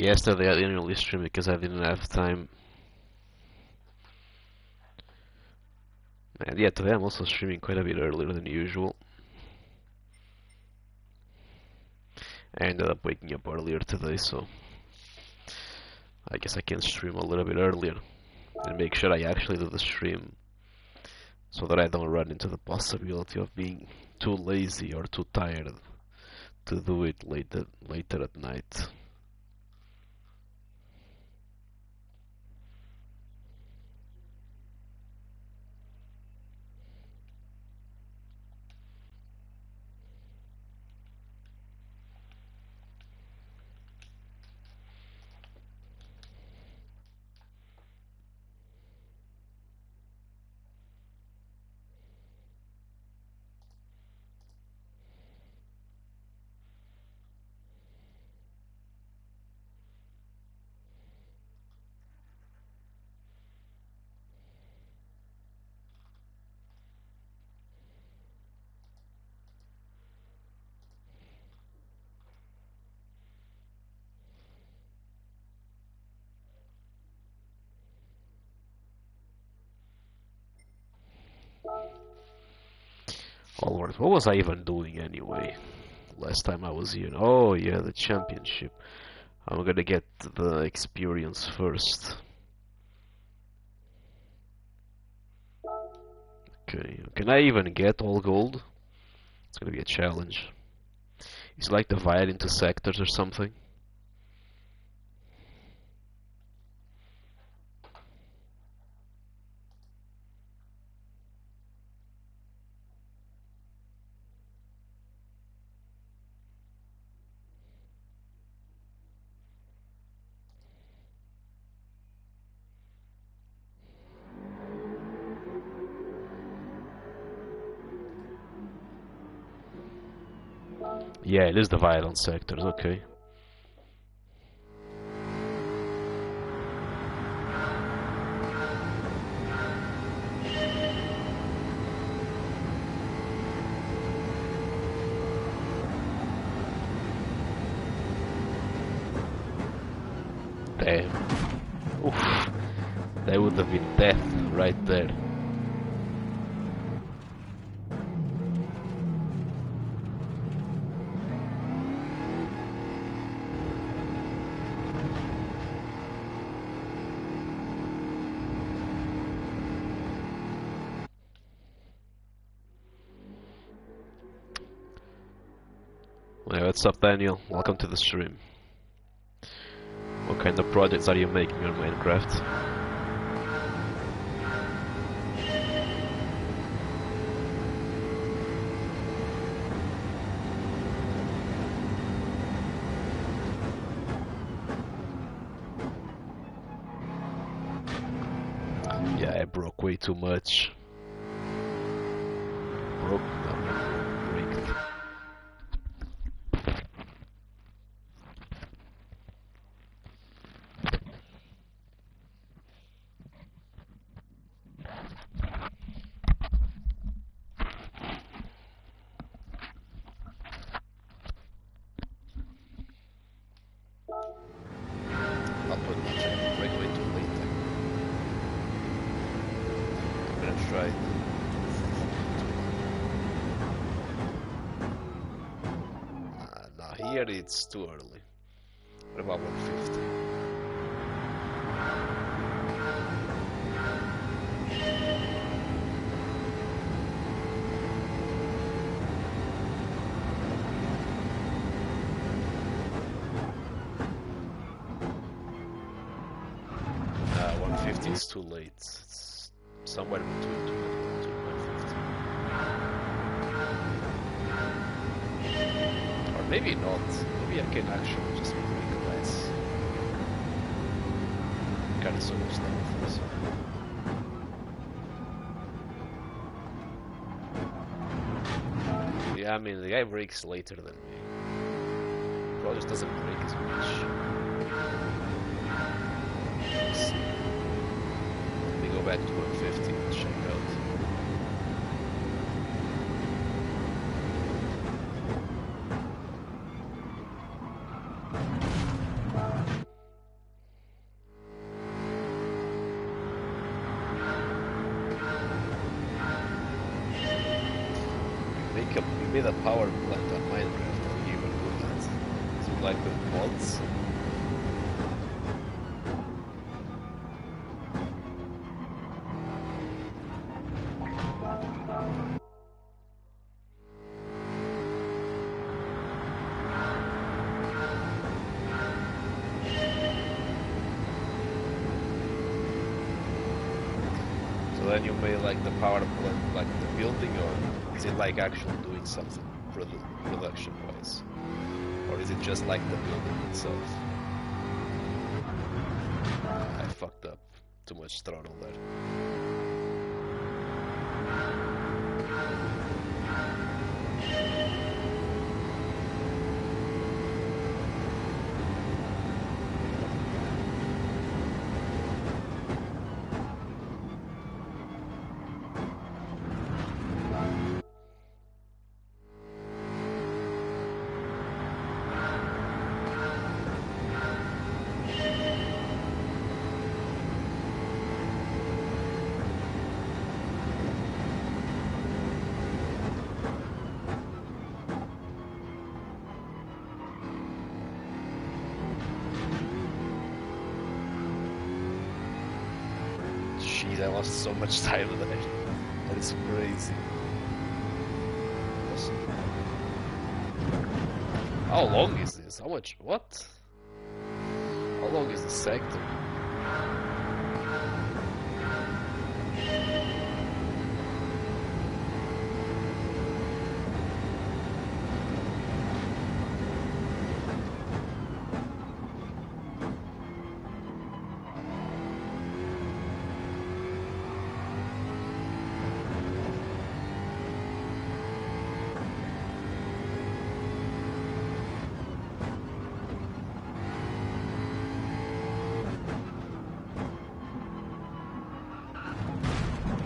Yesterday I didn't really stream because I didn't have time. And yeah, today I'm also streaming quite a bit earlier than usual. I ended up waking up earlier today, so I guess I can stream a little bit earlier and make sure I actually do the stream so that I don't run into the possibility of being too lazy or too tired to do it later at night. Alright, what was I even doing anyway? Last time I was here. Oh yeah, the championship. I'm gonna get the experience first. Okay, can I even get all gold? It's gonna be a challenge. It's like divided into sectors or something. Yeah, it is divided on sectors, okay. Damn. Oof. That would have been death right there. Hey, what's up, Daniel? Welcome to the stream. What kind of projects are you making on Minecraft? Yeah, I broke way too much. Broke? No, not bricked. I'll put my channel break way too late. I'm gonna try it. Nah, here it's too early. What about 150? It's too late. It's somewhere between 200 and 150. Or maybe not. Maybe I can actually just break less. Kinda so much stuff. So. Yeah, I mean, the guy breaks later than me. Bro just doesn't break as much. Go back to 150 and check out. we made a power plant on Minecraft. How do you even do that? Is it like with mods? So then you made like the power plant, like the building, or is it like actually doing something production-wise? Or is it just like the building itself? I fucked up. Too much throttle there. Jeez, I lost so much time there. That is crazy. How long is this? How much? What? How long is the sector?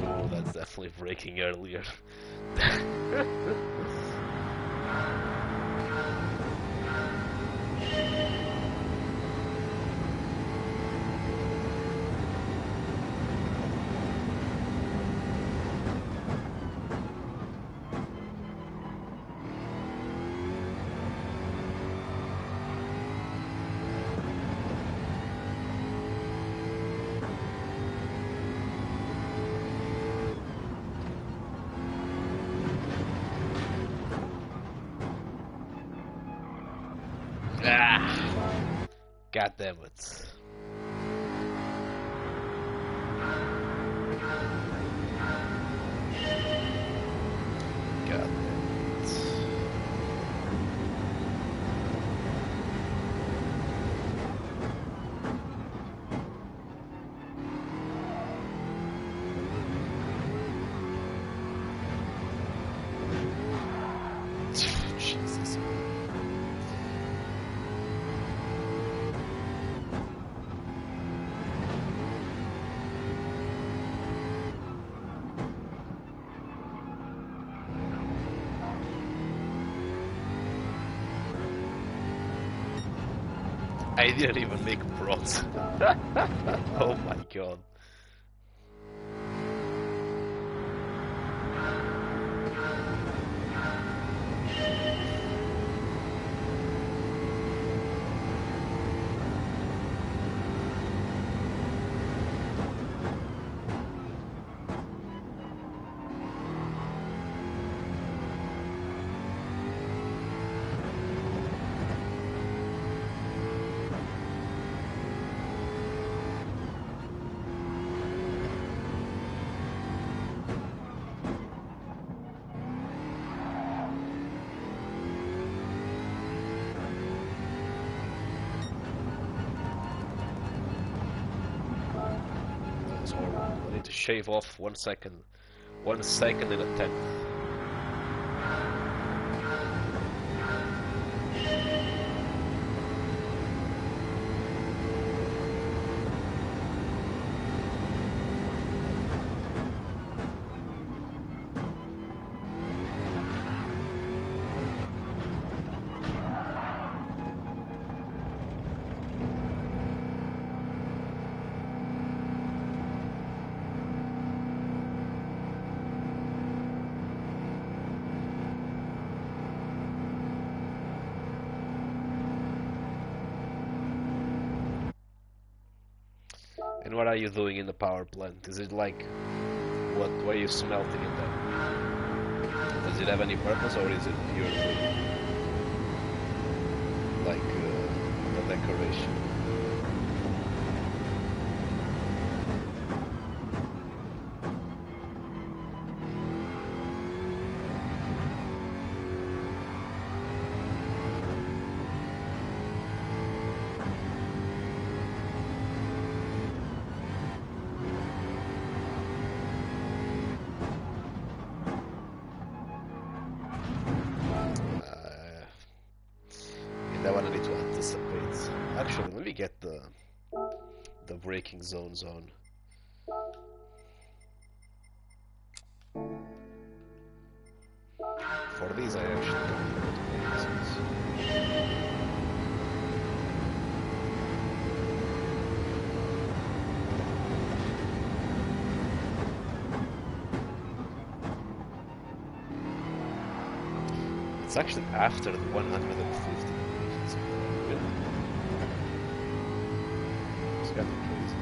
Oh, that's definitely breaking earlier. Ah, God damn it. God damn it. Jesus. I didn't even make bronze. Oh my god. That was horrible. I need to shave off 1 second. 1 second and a tenth. And what are you doing in the power plant? Is it like what are you smelting in there? Does it have any purpose or is it purely like a decoration? That one I need to anticipate. Actually, let me get the braking zones on. For these, I actually don't know the braking zones. It's actually after the 150 braking zone. Really? It's kind of crazy.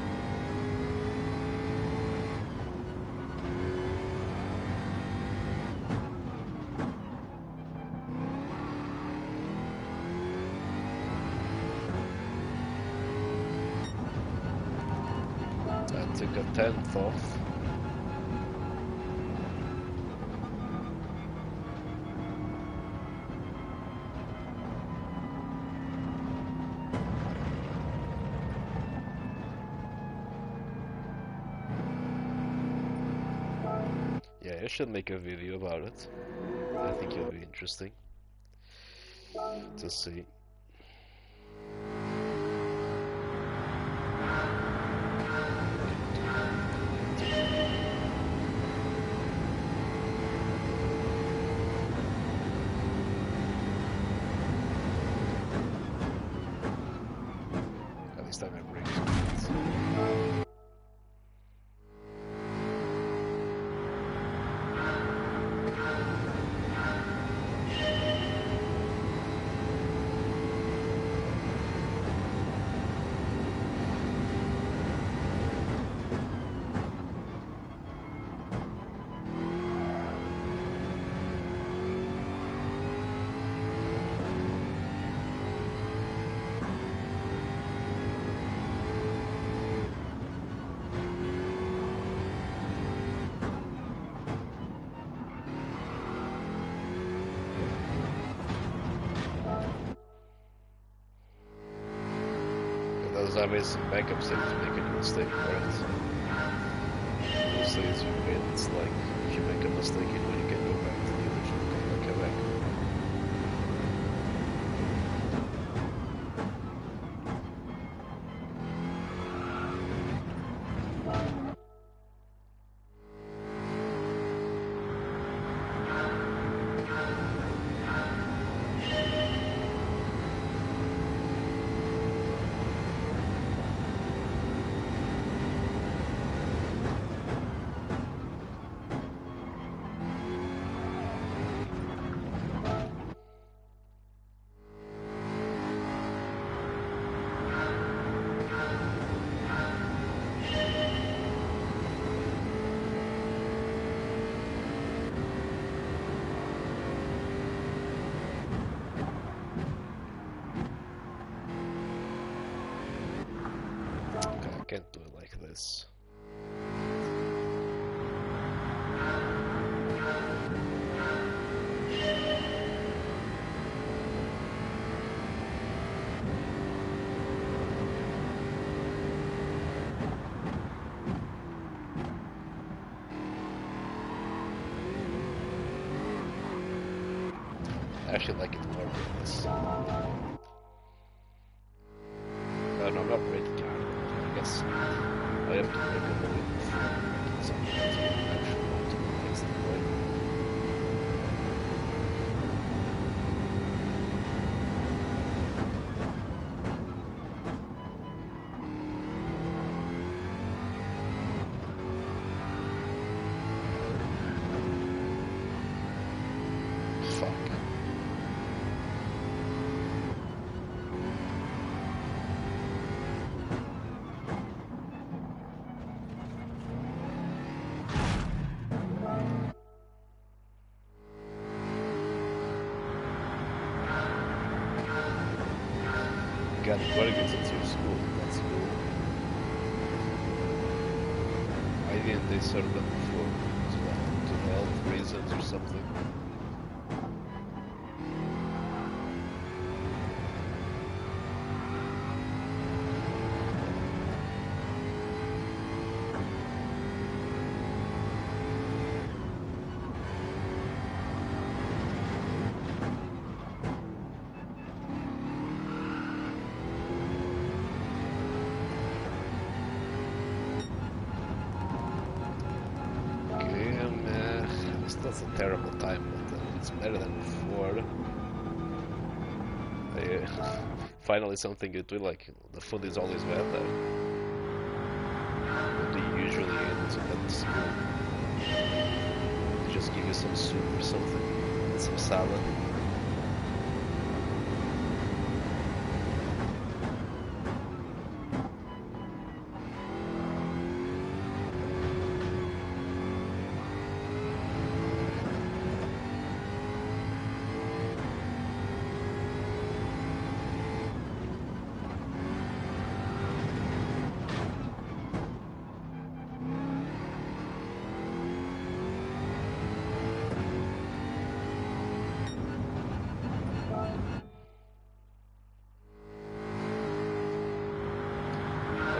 I took a tenth off. Yeah, I should make a video about it. I think it'll be interesting to see. At least I'm at braking zones. There's always some backups if you make a mistake, right? Mostly as you win, it's like if you make a mistake, you know you can go back to the original game and come back. Okay, I can't do it like this. I actually like it more than this. No, I'm not breaking out. I guess I have to break a little bit before breaking something else. I actually want to replace the blade. Fuck. got burgers at your school. That's cool. Why didn't they serve them before? To health reasons or something? That's a terrible time, but it's better than before. Finally something you do, like the food is always bad there. What do you usually eat at the school? They just give you some soup or something, and some salad.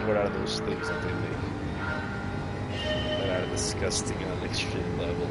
What are those things that they make that are disgusting on an extreme level?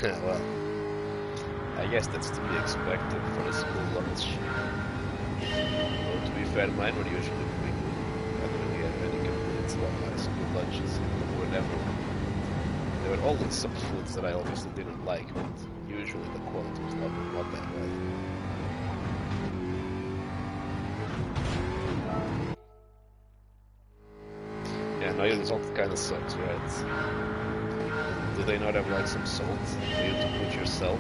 Well, I guess that's to be expected for a school lunch. Though to be fair, mine were usually pretty good. I don't really have any complaints about my school lunches. There were always some foods that I obviously didn't like, but usually the quality was not that bad. Yeah, now your result kind of sucks, right? Do they not have like some salt for you to put yourself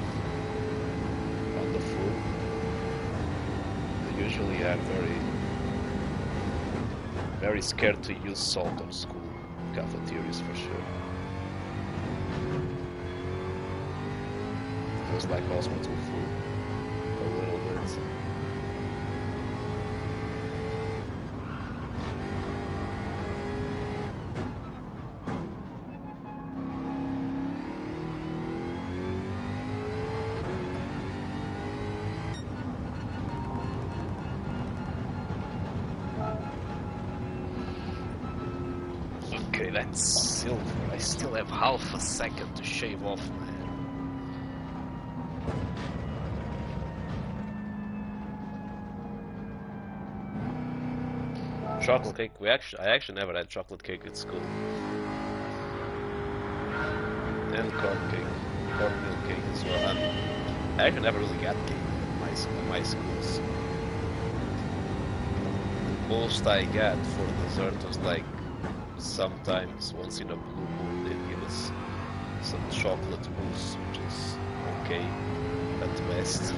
on the food? They usually are very scared to use salt on school cafeterias for sure. It was like hospital food a little bit. Okay, that's silver. I still have half a second to shave off my hair. Chocolate cake. I actually never had chocolate cake at school. And cornmeal cake as well. I actually never really got cake at my schools. The most I got for dessert was like sometimes once in a blue moon they'd give us some chocolate mousse, which is okay at best,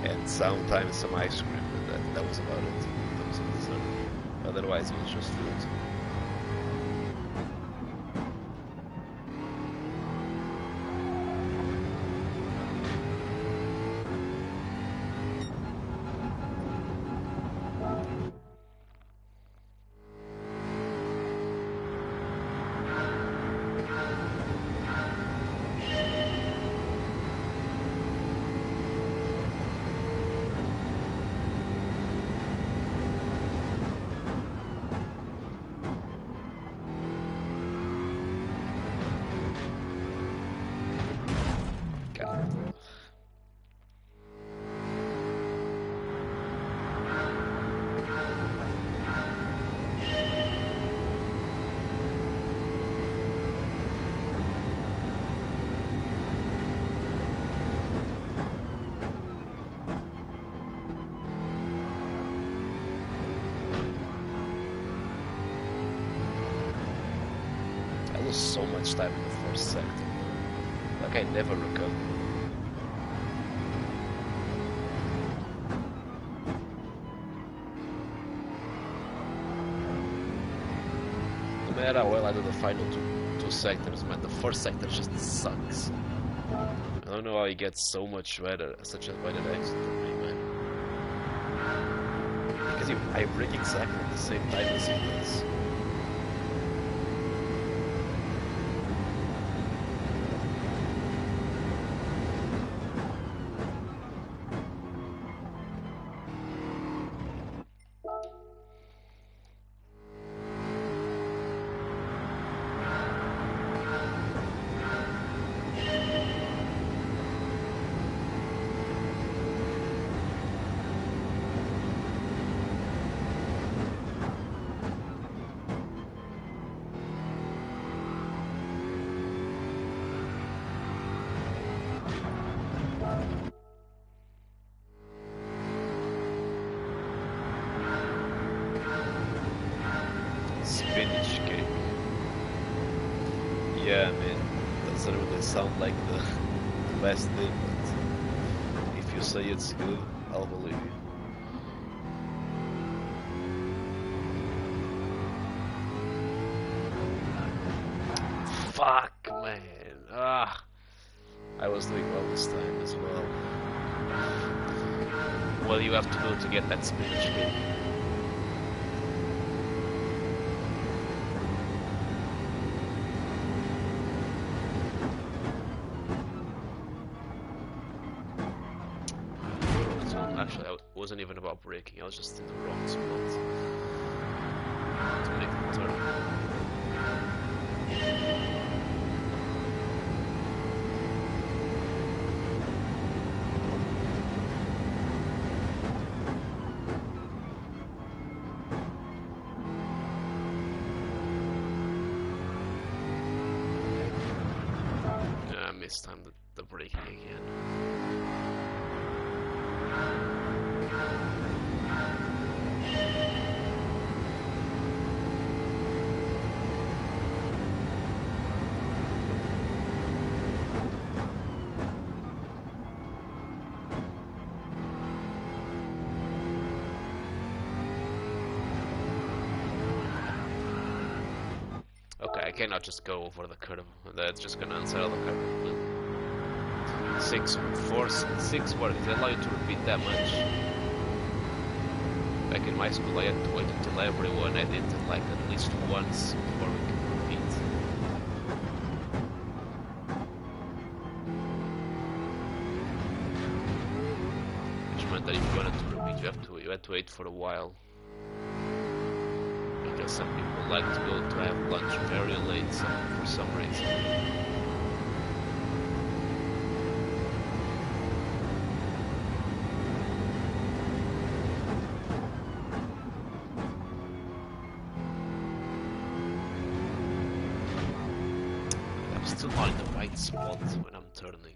and sometimes some ice cream, and that was about it. That was a dessert. Otherwise, it was just fruit. lose so much time in the first sector. Like, I never recover. No matter how well I do the final two sectors, man, the first sector just sucks. I don't know how he gets so much better, such a better exit than me, man. Because I break exactly at the same time as he does. Spinach cake. Yeah, man, doesn't really sound like the best thing, but if you say it's good, I'll believe you. Fuck, man. Ah, I was doing well this time as well. What do you have to do to get that spinach cake? Actually, it wasn't even about braking, I was just in the wrong spot to make the turn. Yeah, I mistimed the braking again. Okay, I cannot just go over the curve. That's just gonna unsettle the curve. 6 words. They allow you to repeat that much. Back in my school, I had to wait until everyone had it like at least once before we could repeat. Which meant that if you wanted to repeat, you had to wait for a while. Because some people like to go to have lunch very late for some reason. I'm still not in the right spot when I'm turning.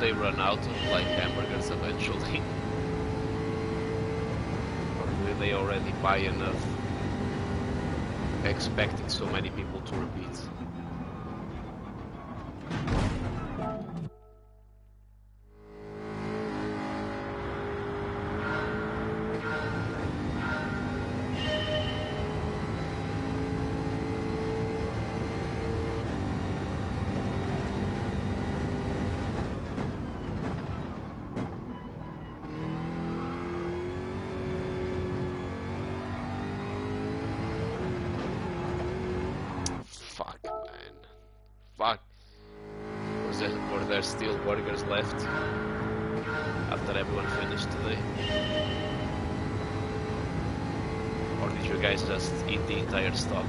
They run out of like hamburgers eventually? Or will they already buy enough expecting so many people to repeat? Fuck. Were there still burgers left after everyone finished today? Or did you guys just eat the entire stock?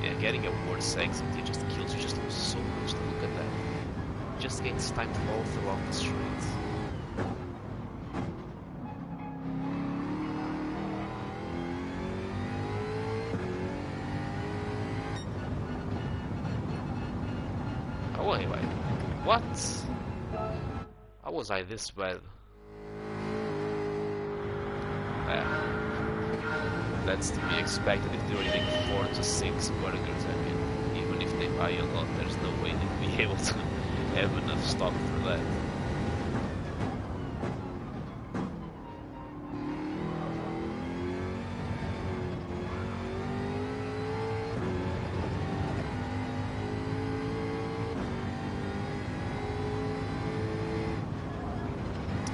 Yeah, getting a worse exit, it just kills you, just lose so much to look at that. It just gains time all throughout the streets. Oh, anyway. What? How was I this bad? That's to be expected if they're eating 4 to 6 burgers. I mean, even if they buy a lot, there's no way they'd be able to have enough stock for that.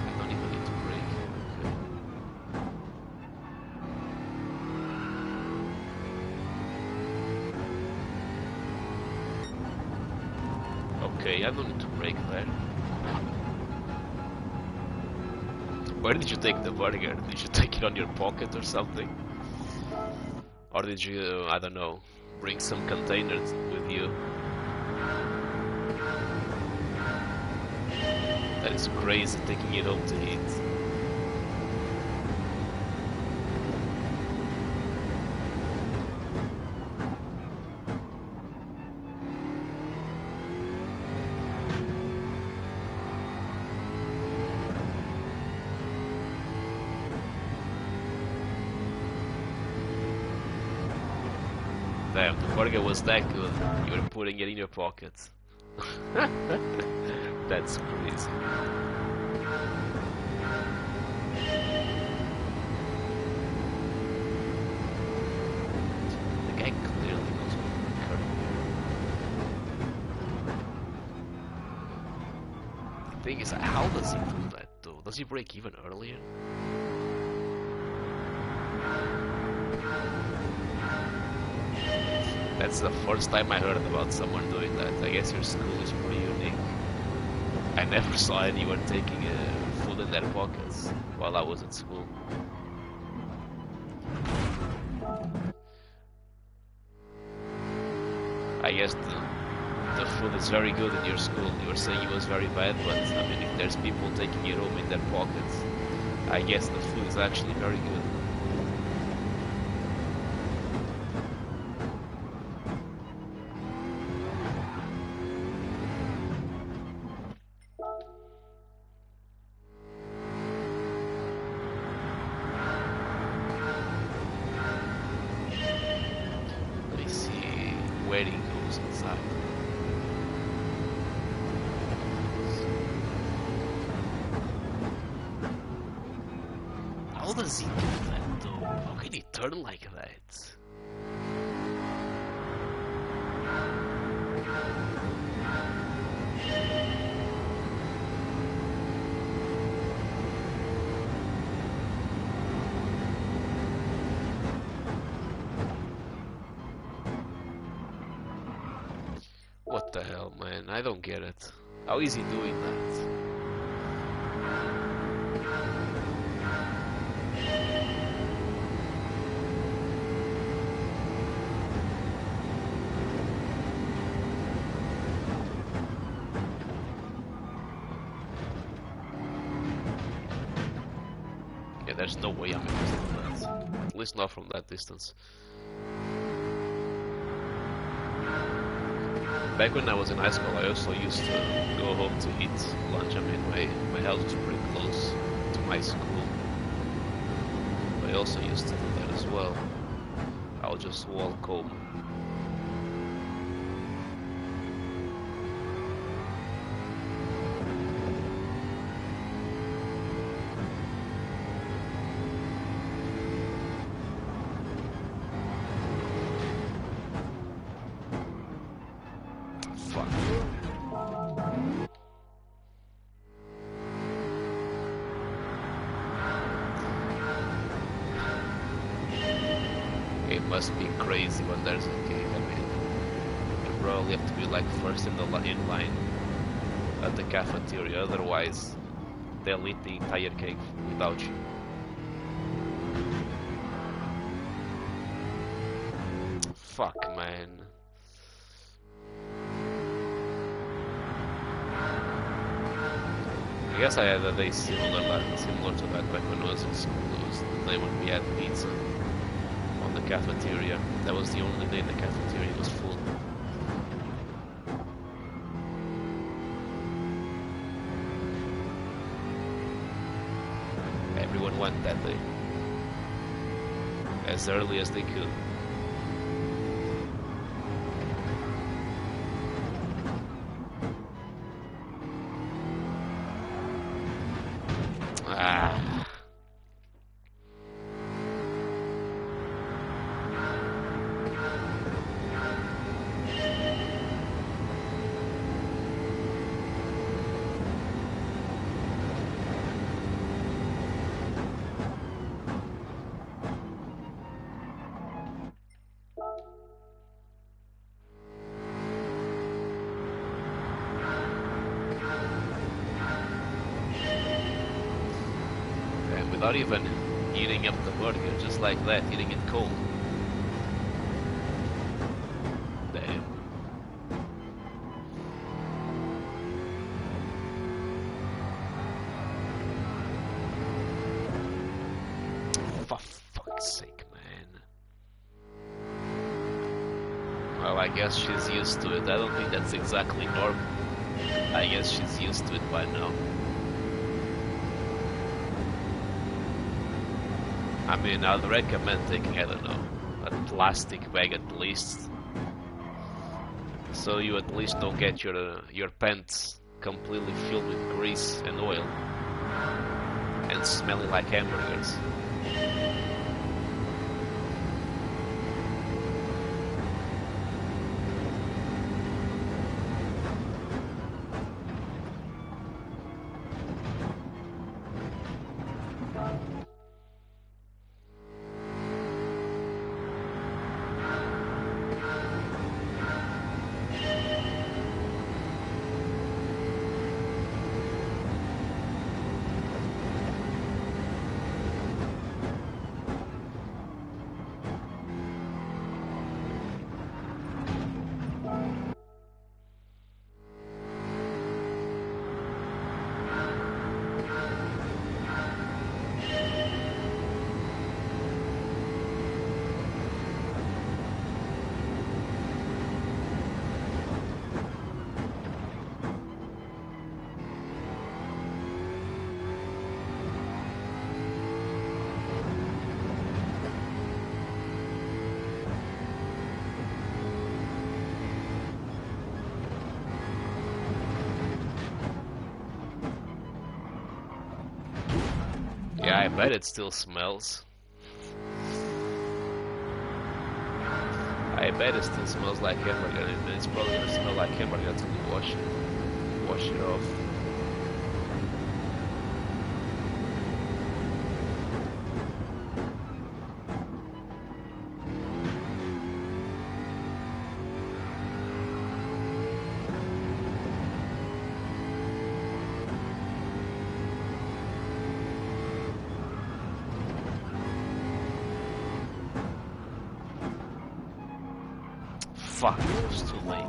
I don't even need to brake. Okay, I don't need to brake there. Where did you take the burger? Did you take it on your pocket or something? Or did you, I don't know, bring some containers with you? That is crazy, taking it home to eat. Damn, the burger was that good. You were putting it in your pocket. That's crazy. The guy clearly knows what curve. The thing is, how does he do that though? Does he break even earlier? That's the first time I heard about someone doing that. I guess your school is pretty unique. I never saw anyone taking food in their pockets while I was at school. I guess the food is very good in your school. You were saying it was very bad, but I mean, if there's people taking it home in their pockets, I guess the food is actually very good. How does he do that though? How can he turn like that? What the hell, man? I don't get it. How is he doing that? Yeah, there's no way I'm able to do that. At least not from that distance. Back when I was in high school, I also used to go home to eat lunch. I mean, my house was pretty close to my school. I also used to do that as well. I'll just walk home. Fuck. crazy when there's a cave. I mean, you probably have to be like first in line at the cafeteria, otherwise they'll eat the entire cave without you. Fuck, man. I guess I had a day similar to that back when I was in school. It was the day when we had pizza on the cafeteria. That was the only day the cafeteria was full. Everyone went that day, as early as they could. Ah. Without even heating up the burger, just like that, eating it cold. Damn. For fuck's sake, man. Well, I guess she's used to it. I don't think that's exactly normal. I guess she's used to it by now. I mean, I'd recommend taking, I don't know, a plastic bag at least, so you at least don't get your pants completely filled with grease and oil and smelling like hamburgers. Yeah, I bet it still smells. I bet it still smells like hamburger, and it's probably gonna smell like hamburger until you wash it off. Fuck, it's too late.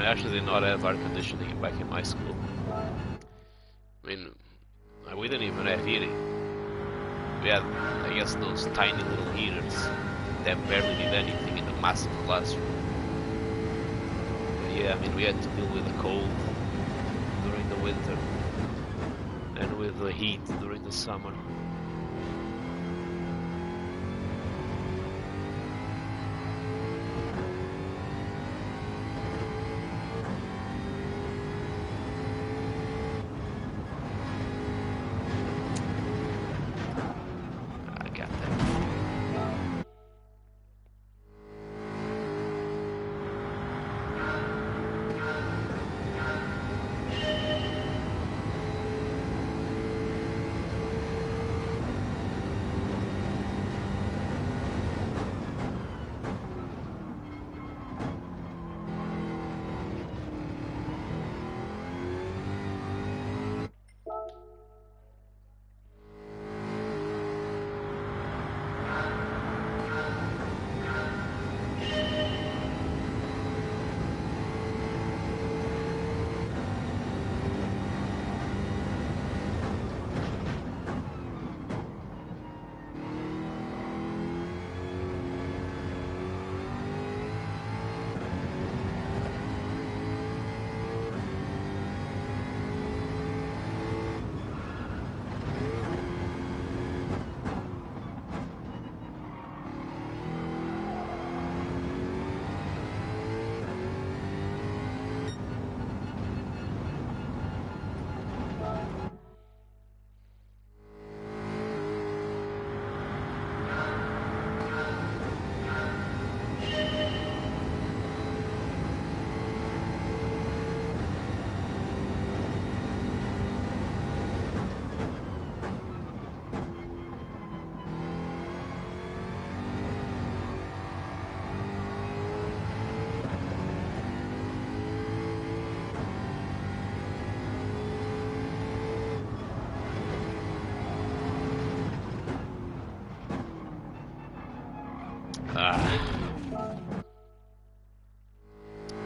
I actually did not have air conditioning back in my school. I mean, we didn't even have heating. We had, I guess, those tiny little heaters that barely did anything in the massive classroom. But yeah, I mean, we had to deal with the cold during the winter and with the heat during the summer. I got that.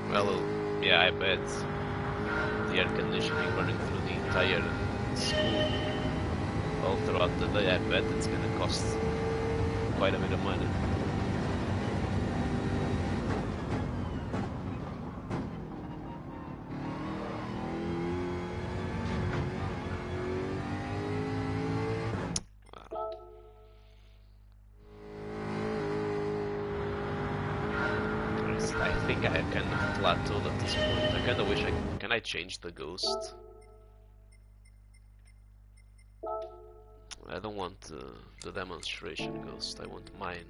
Well, yeah, I bet the air conditioning running through the entire school all throughout the day, I bet it's gonna cost quite a bit of money. I think I have kind of plateaued at this point. I kind of wish can I change the ghost? I don't want the demonstration ghost, I want mine.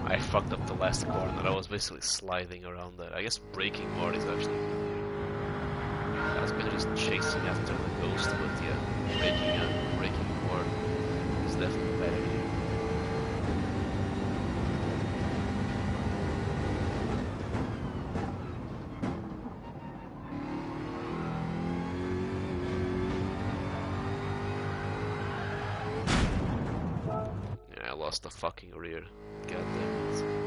I fucked up the last corner. I was basically sliding around that. I guess braking more is actually easier. I was better just chasing after the ghost, but yeah, braking more is definitely better here. Yeah, I lost the fucking rear. God damn it.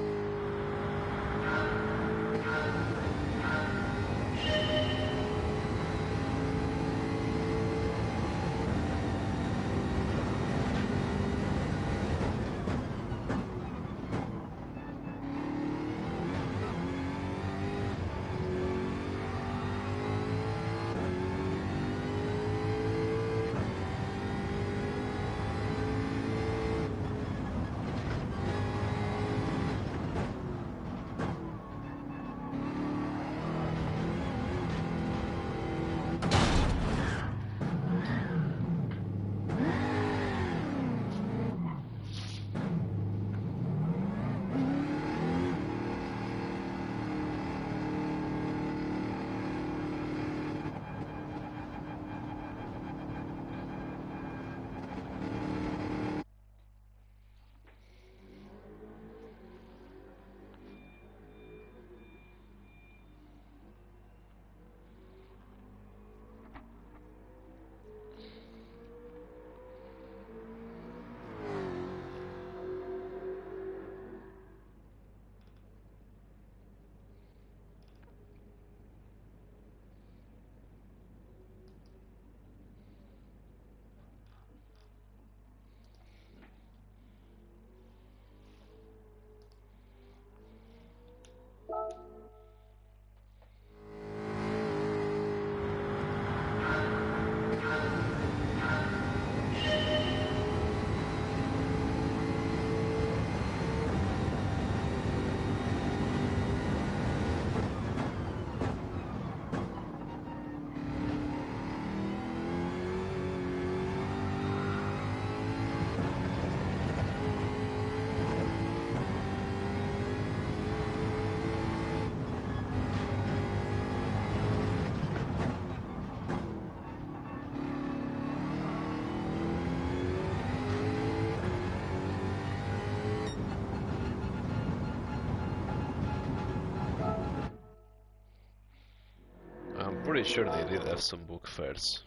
I'm pretty sure they did have some book fairs.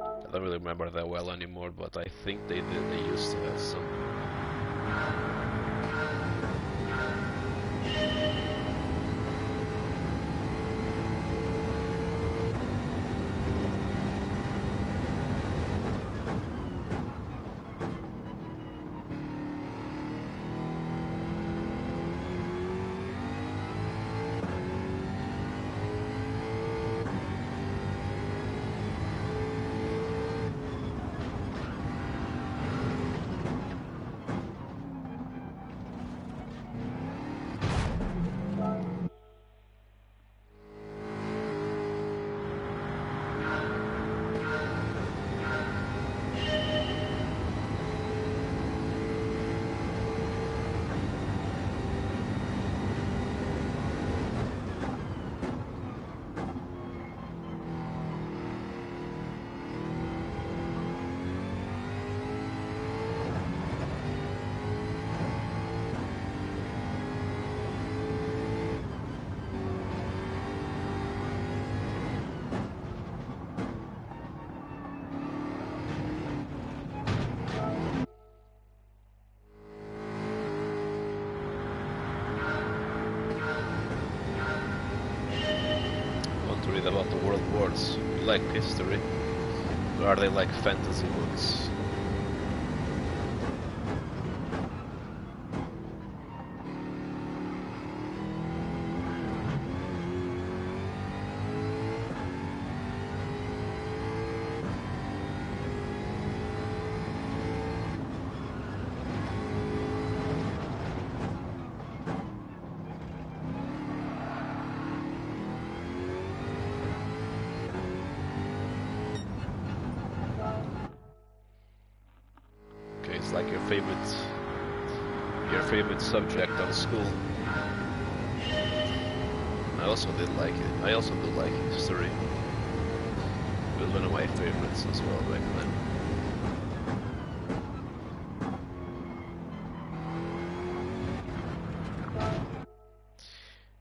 I don't really remember that well anymore, but I think they did. They used to have some. Read about the world wars. You like history? Or are they like fantasy books? It's like your favorite Your favorite subject on school? I also did like it. I also do like history. It was one of my favorites as well back then.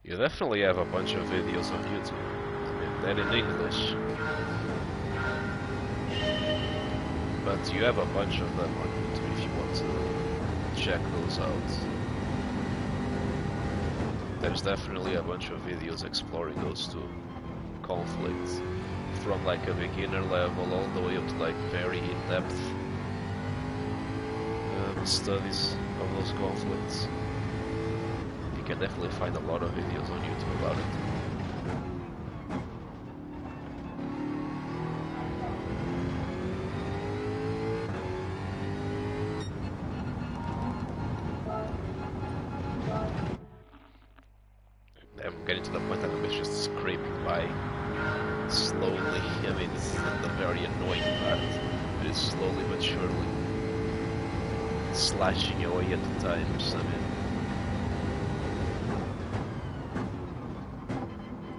You definitely have a bunch of videos on YouTube. I mean, they're in English. But you have a bunch of them on YouTube if you want to check those out. There's definitely a bunch of videos exploring those two conflicts. From like a beginner level all the way up to like very in-depth studies of those conflicts. You can definitely find a lot of videos on YouTube about it. I'm getting to the point that I'm just scraping by slowly. I mean, this is the very annoying part, but it's slowly but surely slashing away at the times. I mean,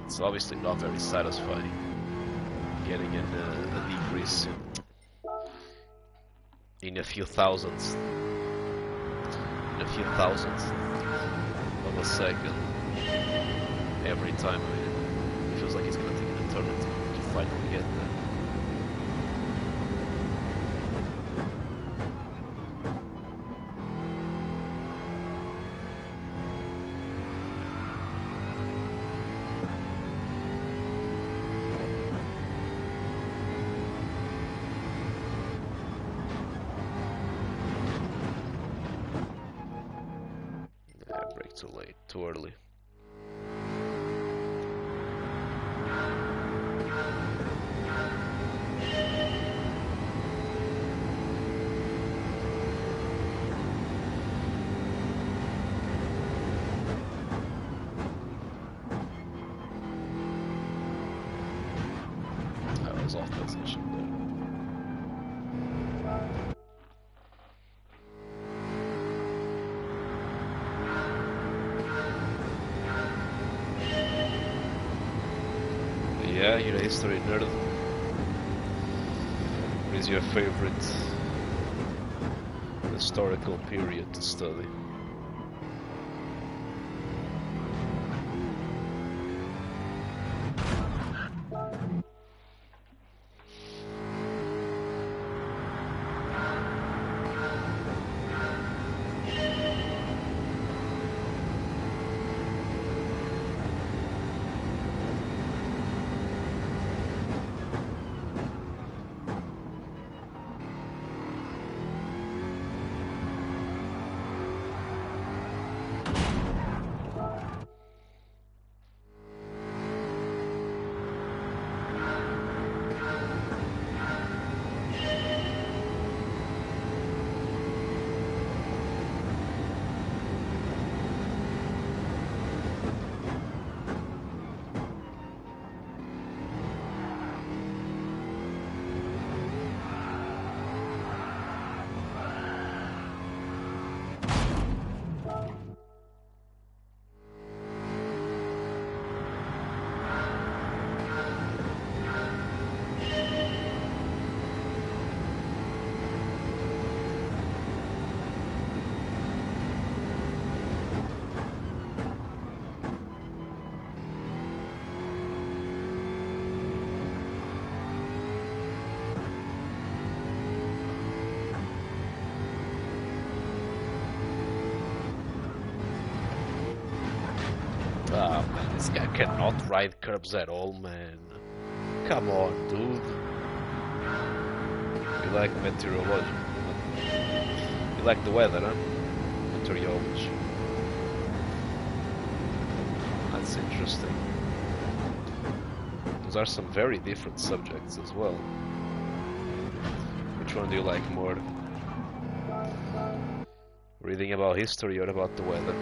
it's obviously not very satisfying getting a decrease in a few thousandths of a second every time. I mean, it feels like it's gonna take an eternity to finally get there. Break too late, too early. I was off position there. Yeah, you're a history nerd. What is your favorite historical period to study? Ah, man, this guy cannot ride curbs at all, man. Come on, dude. You like meteorology? You like the weather, huh? Meteorology. That's interesting. Those are some very different subjects as well. Which one do you like more? Reading about history or about the weather?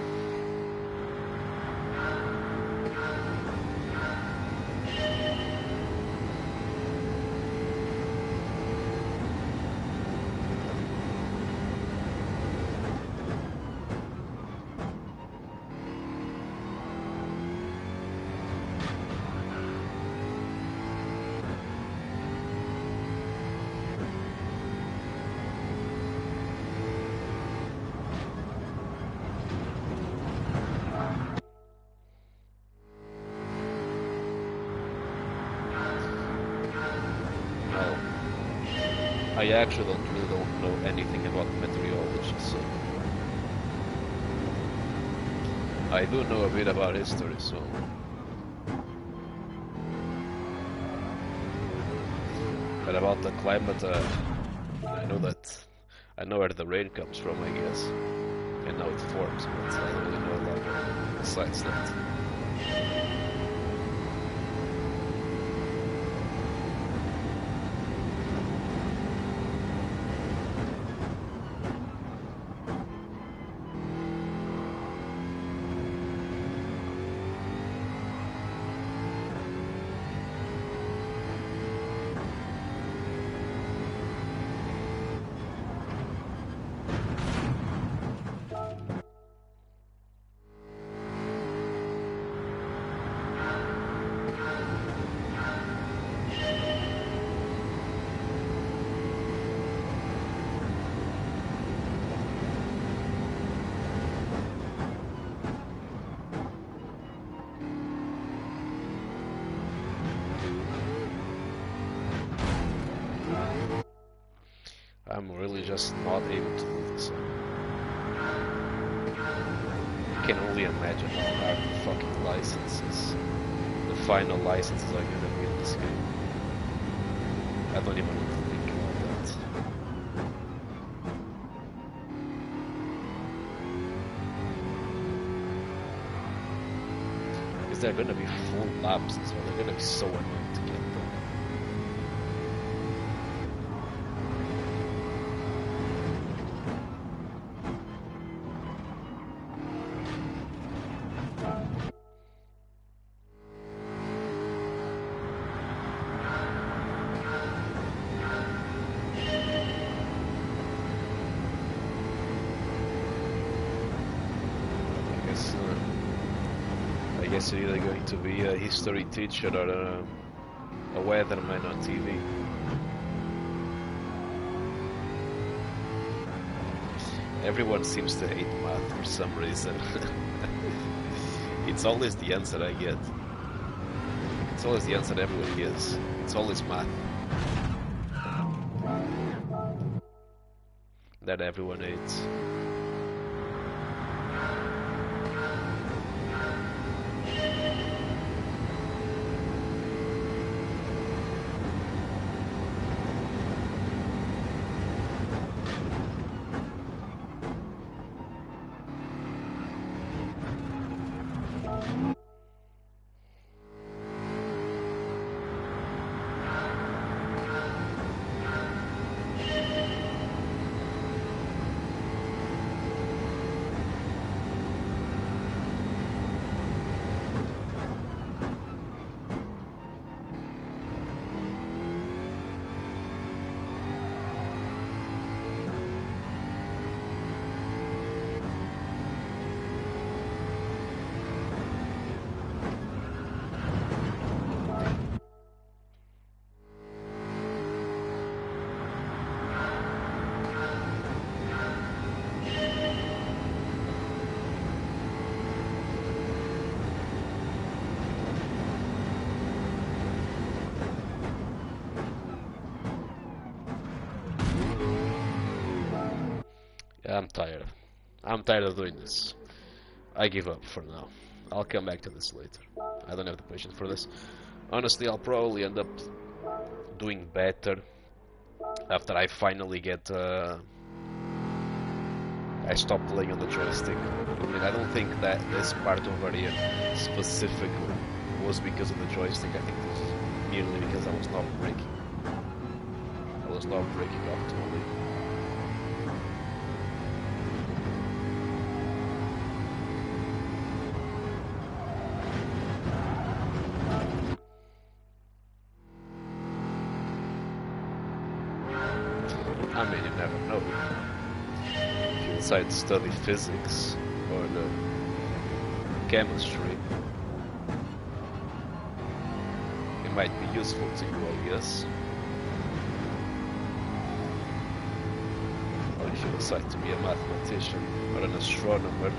I actually don't know anything about meteorology, so I do know a bit about history, so but about the climate, I know where the rain comes from, I guess, and how it forms, but I don't really know a lot more besides that. I'm really just not able to do this. I can only imagine how hard the fucking licenses, the final licenses are gonna be in this game. I don't even want to think about that. Because they're gonna be full laps as well, they're gonna be so annoying to get them. I guess you're either going to be a history teacher or a weatherman on TV. Everyone seems to hate math for some reason. It's always the answer I get. It's always the answer everyone gives. It's always math. That everyone hates. I'm tired. I'm tired of doing this. I give up for now. I'll come back to this later. I don't have the patience for this. Honestly, I'll probably end up doing better after I finally get I stop playing on the joystick. I mean, I don't think that this part over here specifically was because of the joystick. I think it was merely because I was not braking. I was not braking optimally. I mean, you never know. If you decide to study physics or the chemistry, it might be useful to you, I guess. Or if you decide to be a mathematician or an astronomer.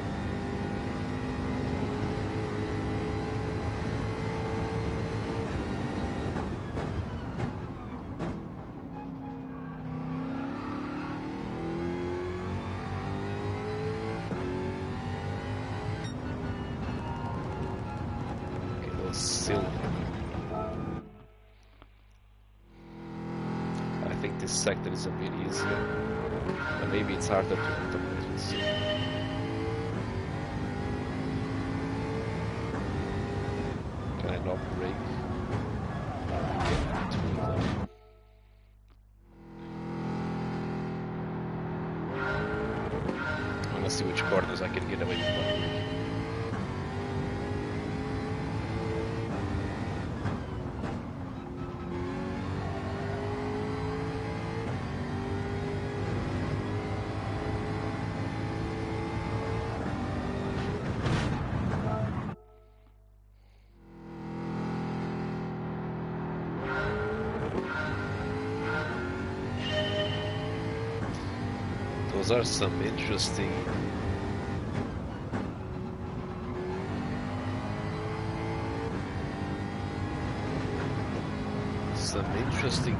silly. I think this sector is a bit easier, but maybe it's harder to optimize. We'll see. Can I not brake? Yeah, it's really low. I wanna see which corners I can get away with one brake. Those are some interesting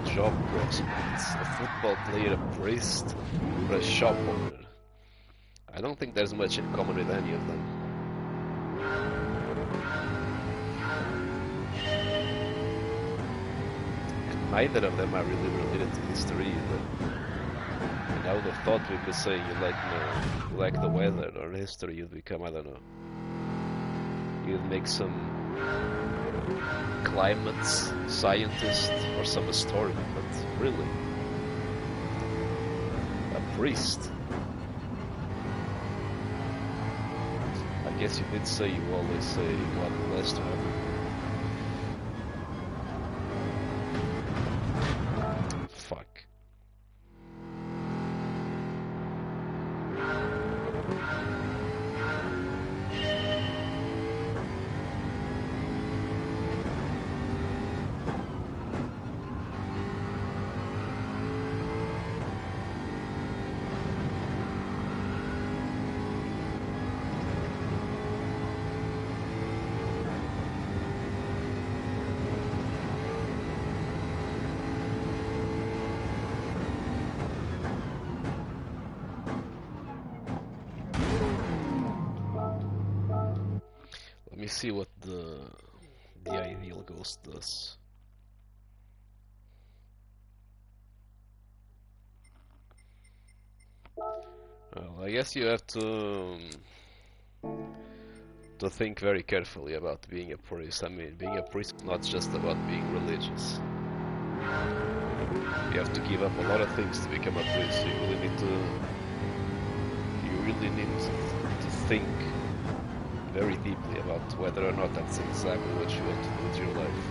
job prospects. A football player, a priest, or a shop owner. I don't think there's much in common with any of them. And neither of them are really related to history either. I would have thought we could say you like the weather or history, you'd become, I don't know, you'd make some climate scientist or some historian, but really, a priest. I guess you did say you always say God bless to everyone. Fuck. Let me see what the ideal ghost does. Well, I guess you have to think very carefully about being a priest. I mean, being a priest is not just about being religious. You have to give up a lot of things to become a priest. You really need to think very deeply about whether or not that's exactly what you want to do with your life.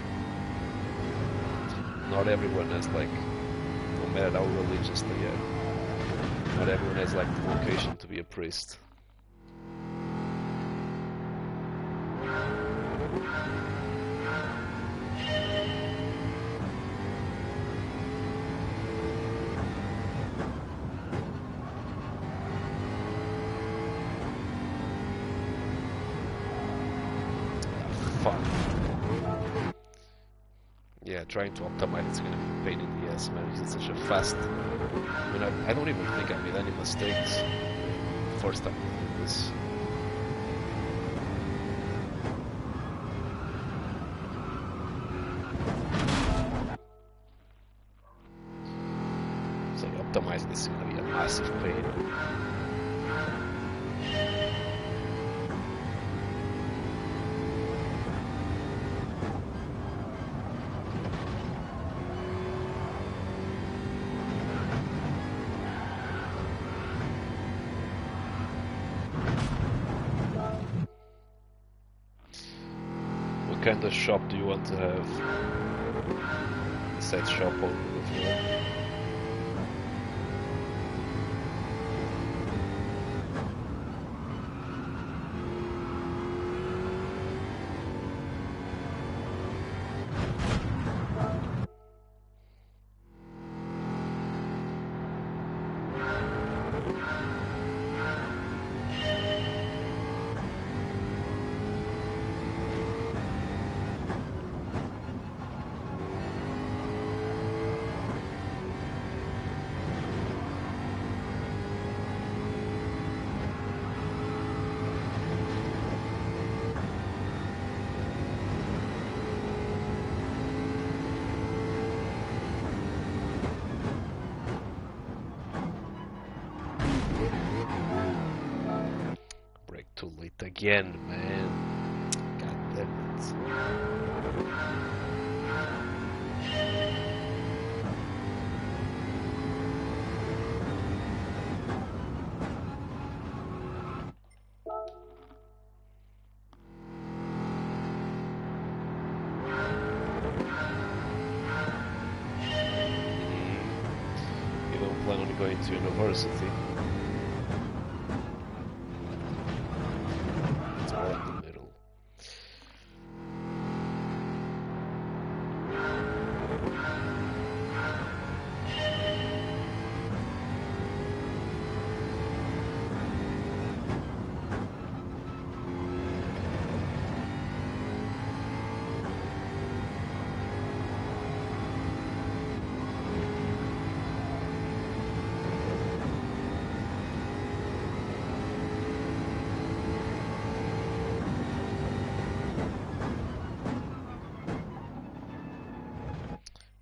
Not everyone has, like, no matter how religious they are, not everyone has, like, the vocation to be a priest. Yeah, trying to optimize it's gonna be a pain in the ass, man, because it's such a fast... I mean, I don't even think I made any mistakes the first time I did this. So optimizing is gonna be a massive pain. What kind of shop do you want to have? Set shop over the floor. Too late again, man. God damn it. You don't plan on going to university. It's more in the middle.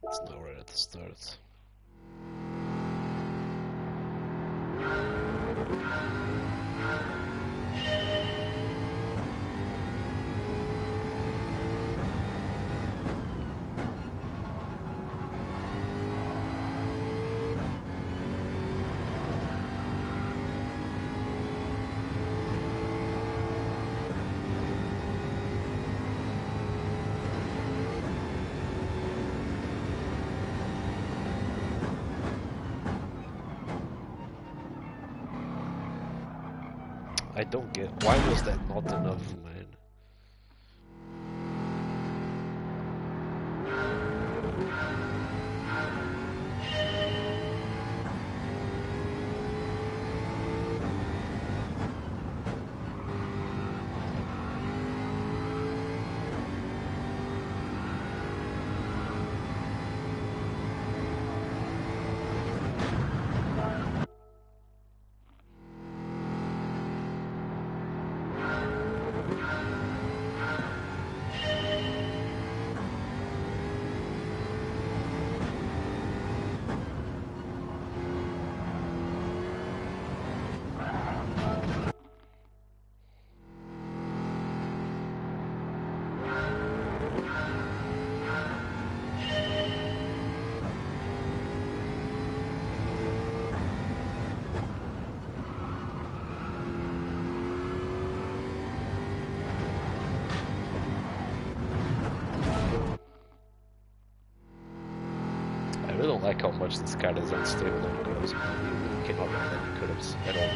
It's not right at the start. I don't get why was that not enough, man? I really don't like how much this card is unstable on curves. You really cannot run any curves at all.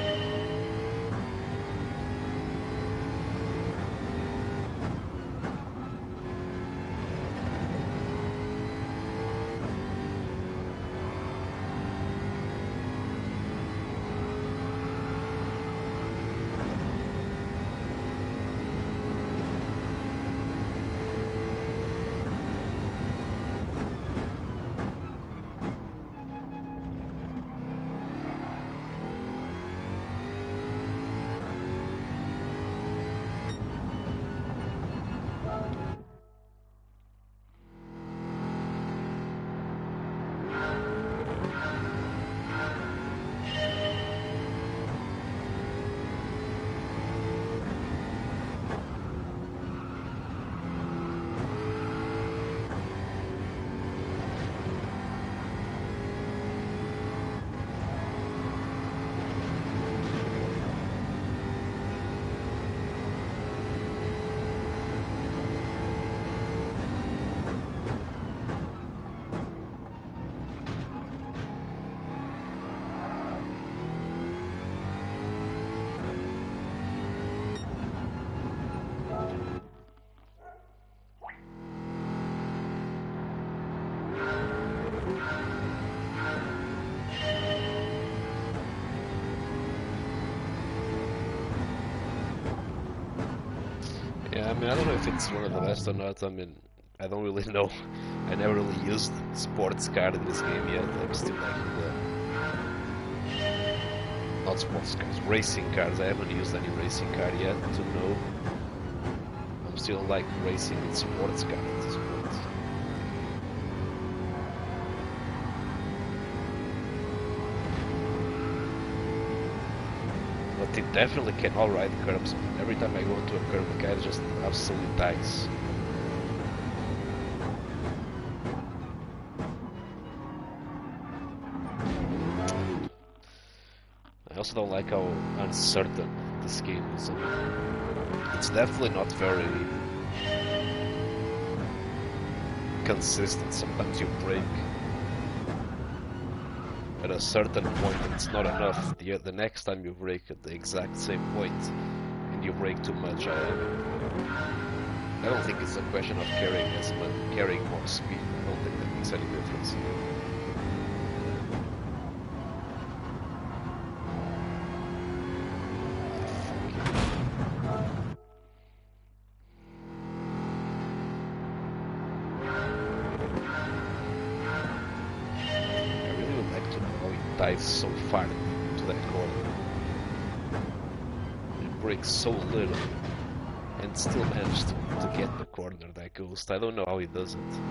Yeah, I mean, I don't know if it's one of the best or not. I mean, I don't really know. I never really used sports card in this game yet. I'm still liking the... not sports cards, racing cards. I haven't used any racing card yet to know. I'm still like racing and sports card at this point. But it definitely can all ride curbs. Every time I go into a curb, the guy just absolutely dies. I also don't like how uncertain this game is. I mean, it's definitely not very consistent. Sometimes you break at a certain point and it's not enough. The next time you break at the exact same point and you break too much. I don't think it's a question of carrying more speed. I don't think that makes any difference. Dives so far to that corner. It breaks so little and still managed to get the corner, that ghost. I don't know how he does it.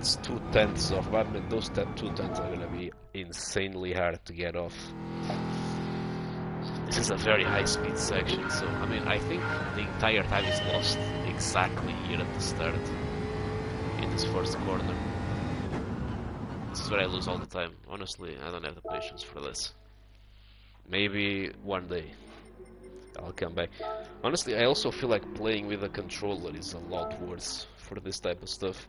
It's 2/10 of, I mean, those 2/10 are gonna be insanely hard to get off. This is a very high speed section, so I mean, I think the entire time is lost exactly here at the start, in this first corner. This is where I lose all the time. Honestly, I don't have the patience for this. Maybe one day I'll come back. Honestly, I also feel like playing with a controller is a lot worse for this type of stuff.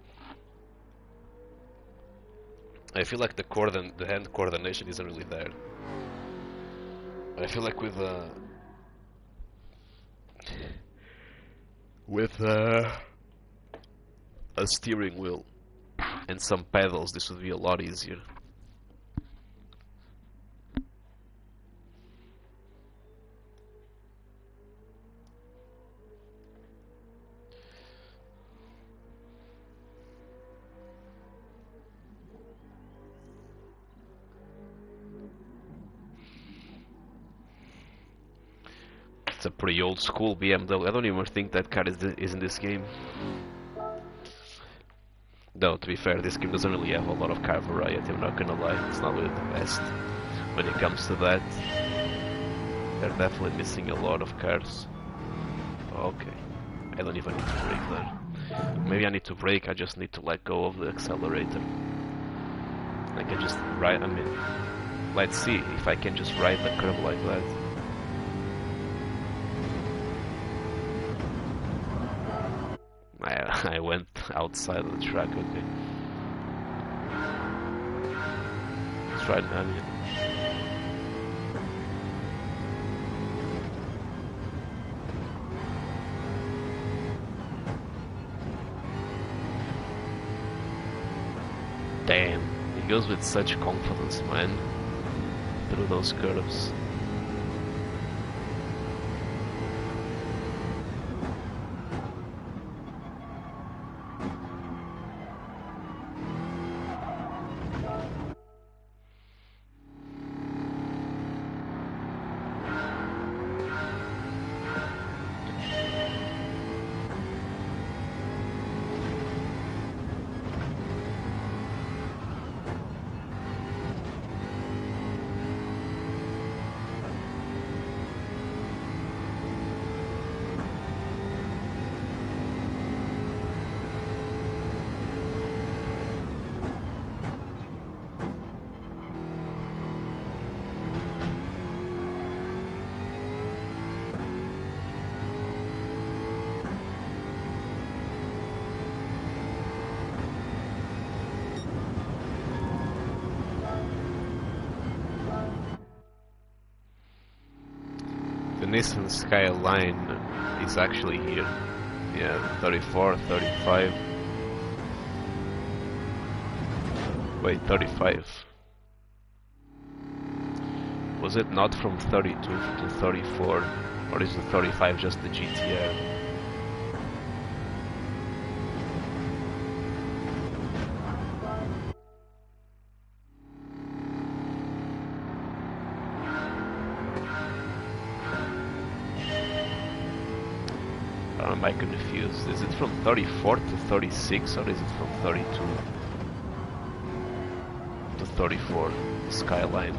I feel like the hand coordination isn't really there. I feel like with a steering wheel and some pedals, this would be a lot easier. It's a pretty old school BMW. I don't even think that car is in this game. Though, to be fair, this game doesn't really have a lot of car variety, I'm not gonna lie. It's not really the best when it comes to that. They're definitely missing a lot of cars. Okay, I don't even need to brake there. Maybe I need to brake, I just need to let go of the accelerator. I can just ride, I mean, let's see if I can just ride the curve like that. I went outside of the track, okay. Let's try it, I mean. Damn, he goes with such confidence, man, through those curves. The Nissan Skyline is actually here. Yeah, 34, 35. Wait, 35. Was it not from 32 to 34? Or is the 35 just the GTR? Or am I confused? Is it from 34 to 36 or is it from 32 to 34? Skyline.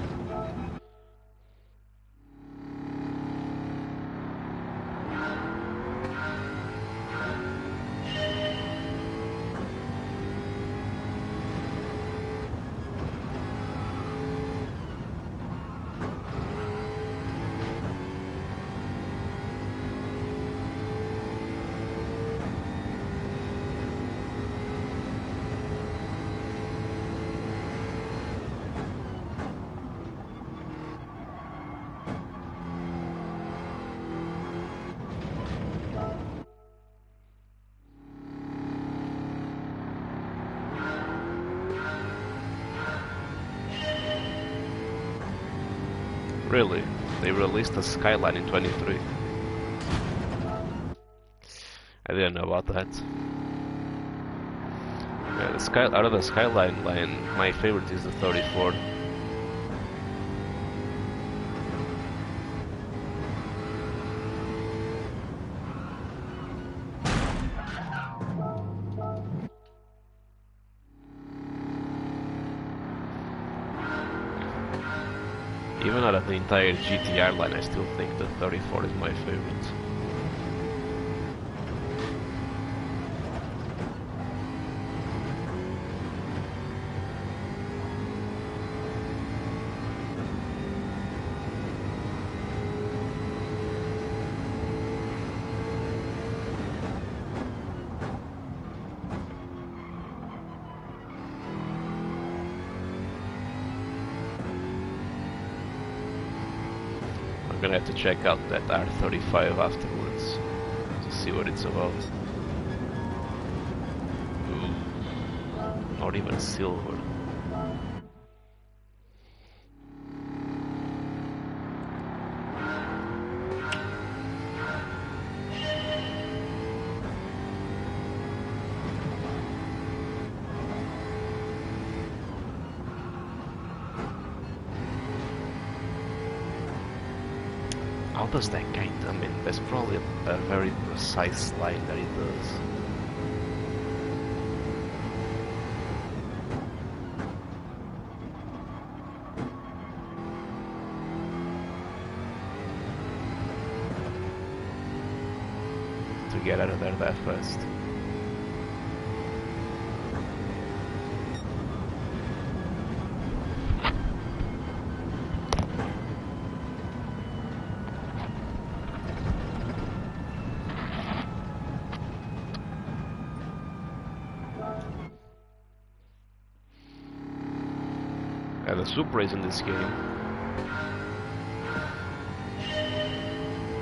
Really? They released a Skyline in 23. I didn't know about that. Yeah, out of the Skyline line, my favorite is the 34. Even out of the entire GTR line, I still think the 34 is my favorite. I'm gonna have to check out that R35 afterwards to see what it's about. Ooh, not even silver. How does that kind? I mean, there's probably a very precise line that it does. To get out of there that fast. And the Supra is in this game.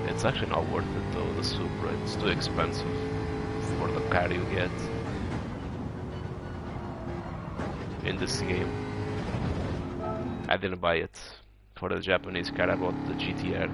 It's actually not worth it though, the Supra. It's too expensive for the car you get in this game. I didn't buy it for the Japanese car, I bought the GTR.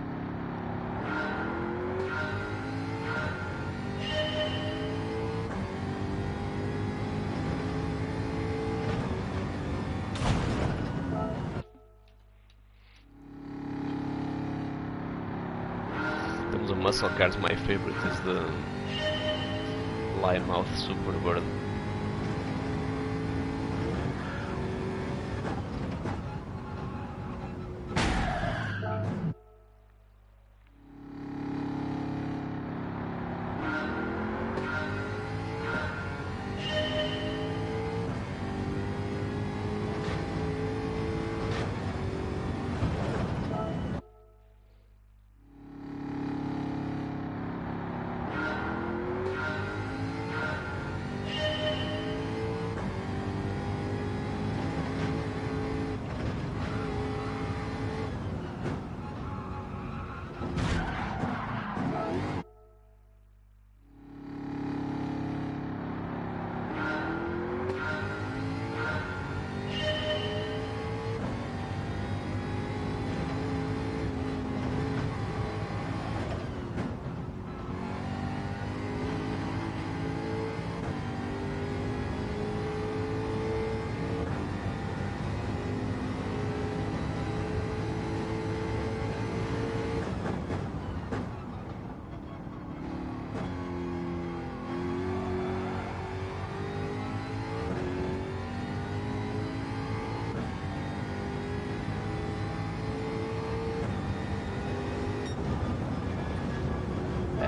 The muscle cars, my favorite is the Linemouth Superbird.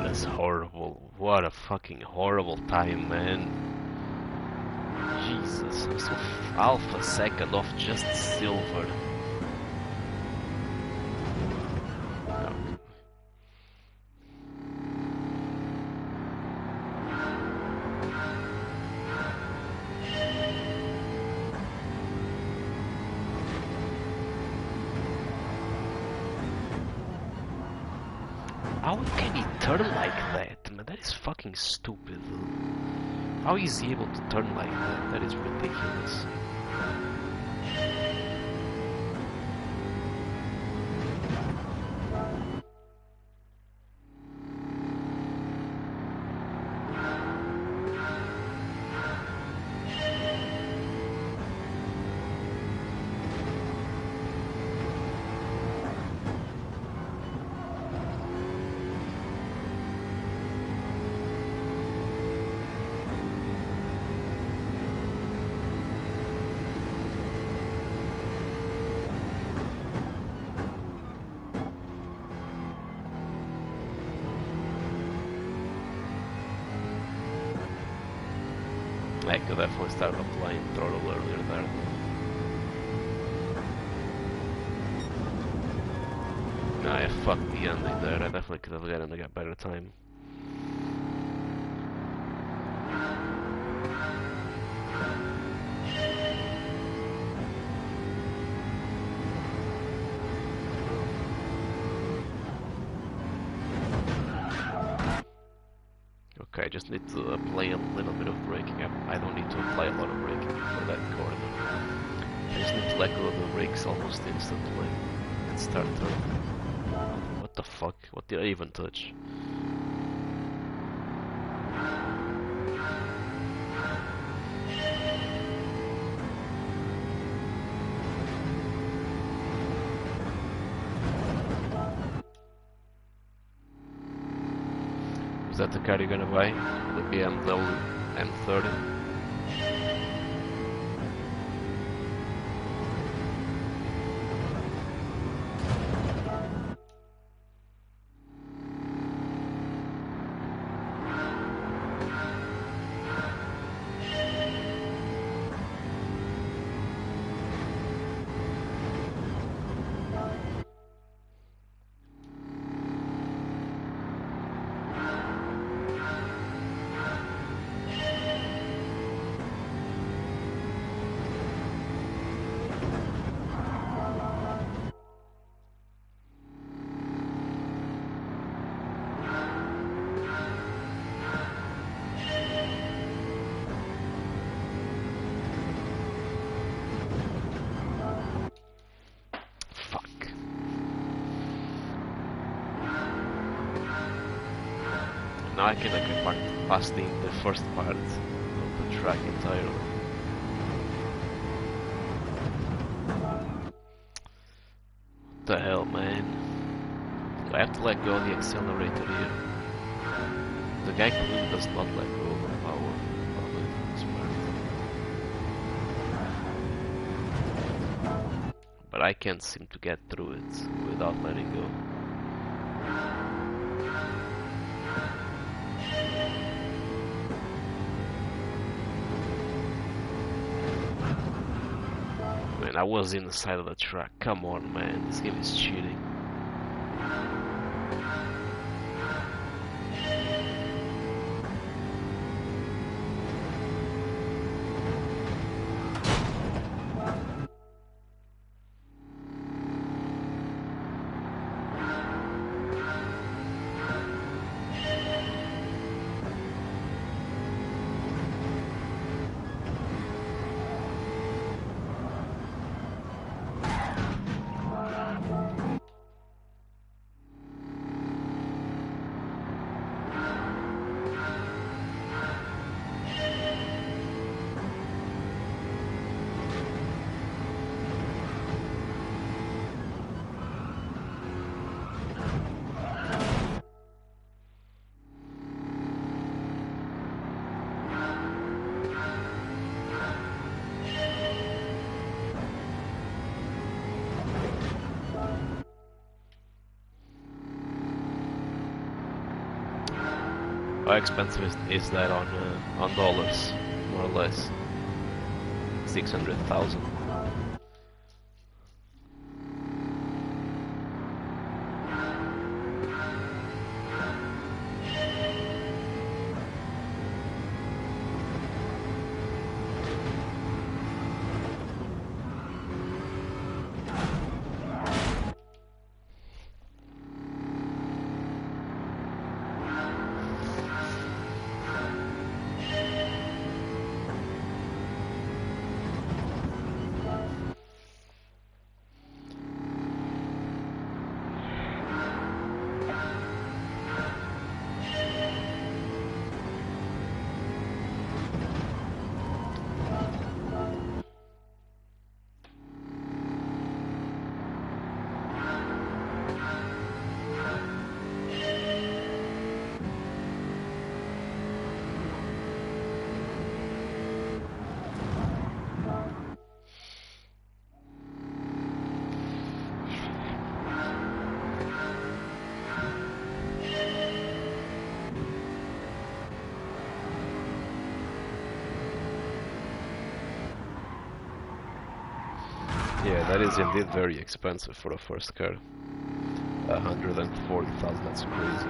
was horrible. What a fucking horrible time, man. Jesus, I'm so half a second off just silver. How can he turn like that? Man, that is fucking stupid. How is he able to turn like that? That is ridiculous. I could definitely start applying throttle earlier there. Nah, I fucked the ending there. I definitely could have gotten a better time. Okay, I just need to apply a little bit of braking. I don't need to apply a lot of braking for that corner. I just need to let go of the brakes almost instantly and start turning. What the fuck? What did I even touch? Is that the car you're gonna buy? The BMW M30? Now I can pass the first part of the track entirely. What the hell, man? Do I have to let go of the accelerator here? The guy clearly does not let go of the power of this part. But I can't seem to get through it without letting go. I was in the side of the track. Come on, man. This game is cheating. How expensive is that on dollars, more or less? 600,000. Yeah, that is indeed very expensive for a first car. 140,000, that's crazy.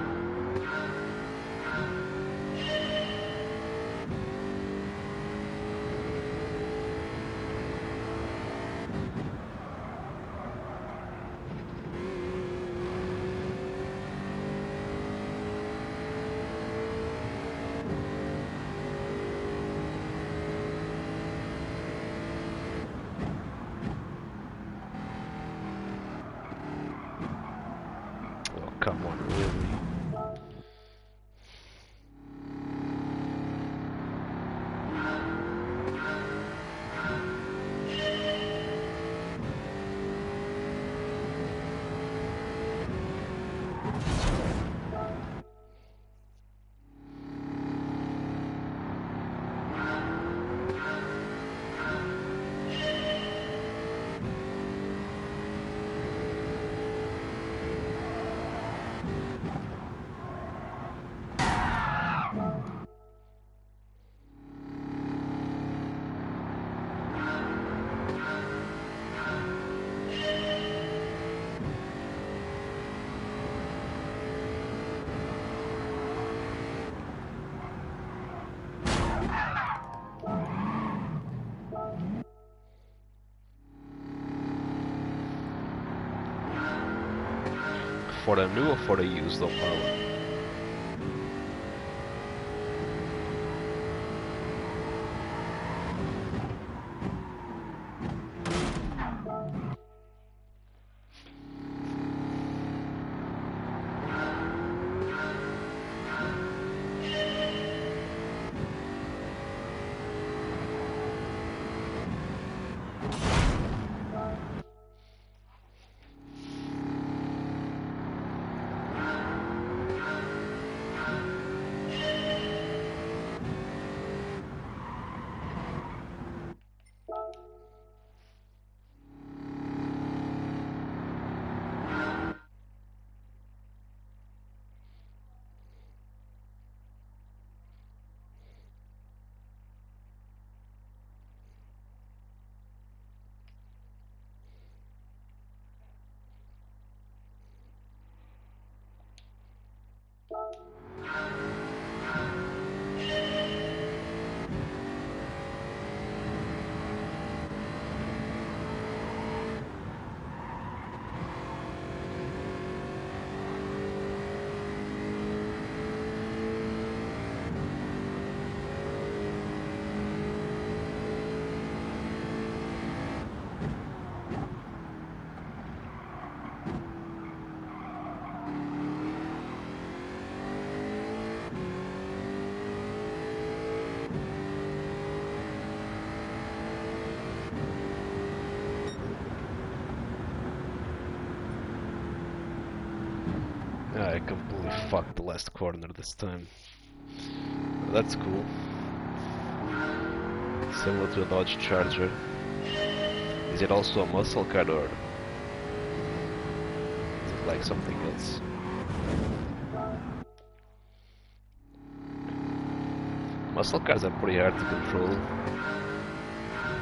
Oh, come on, really? For the new or for the used Opala? I completely fucked the last corner this time. That's cool. Similar to a Dodge Charger. Is it also a muscle car or is it like something else? Muscle cars are pretty hard to control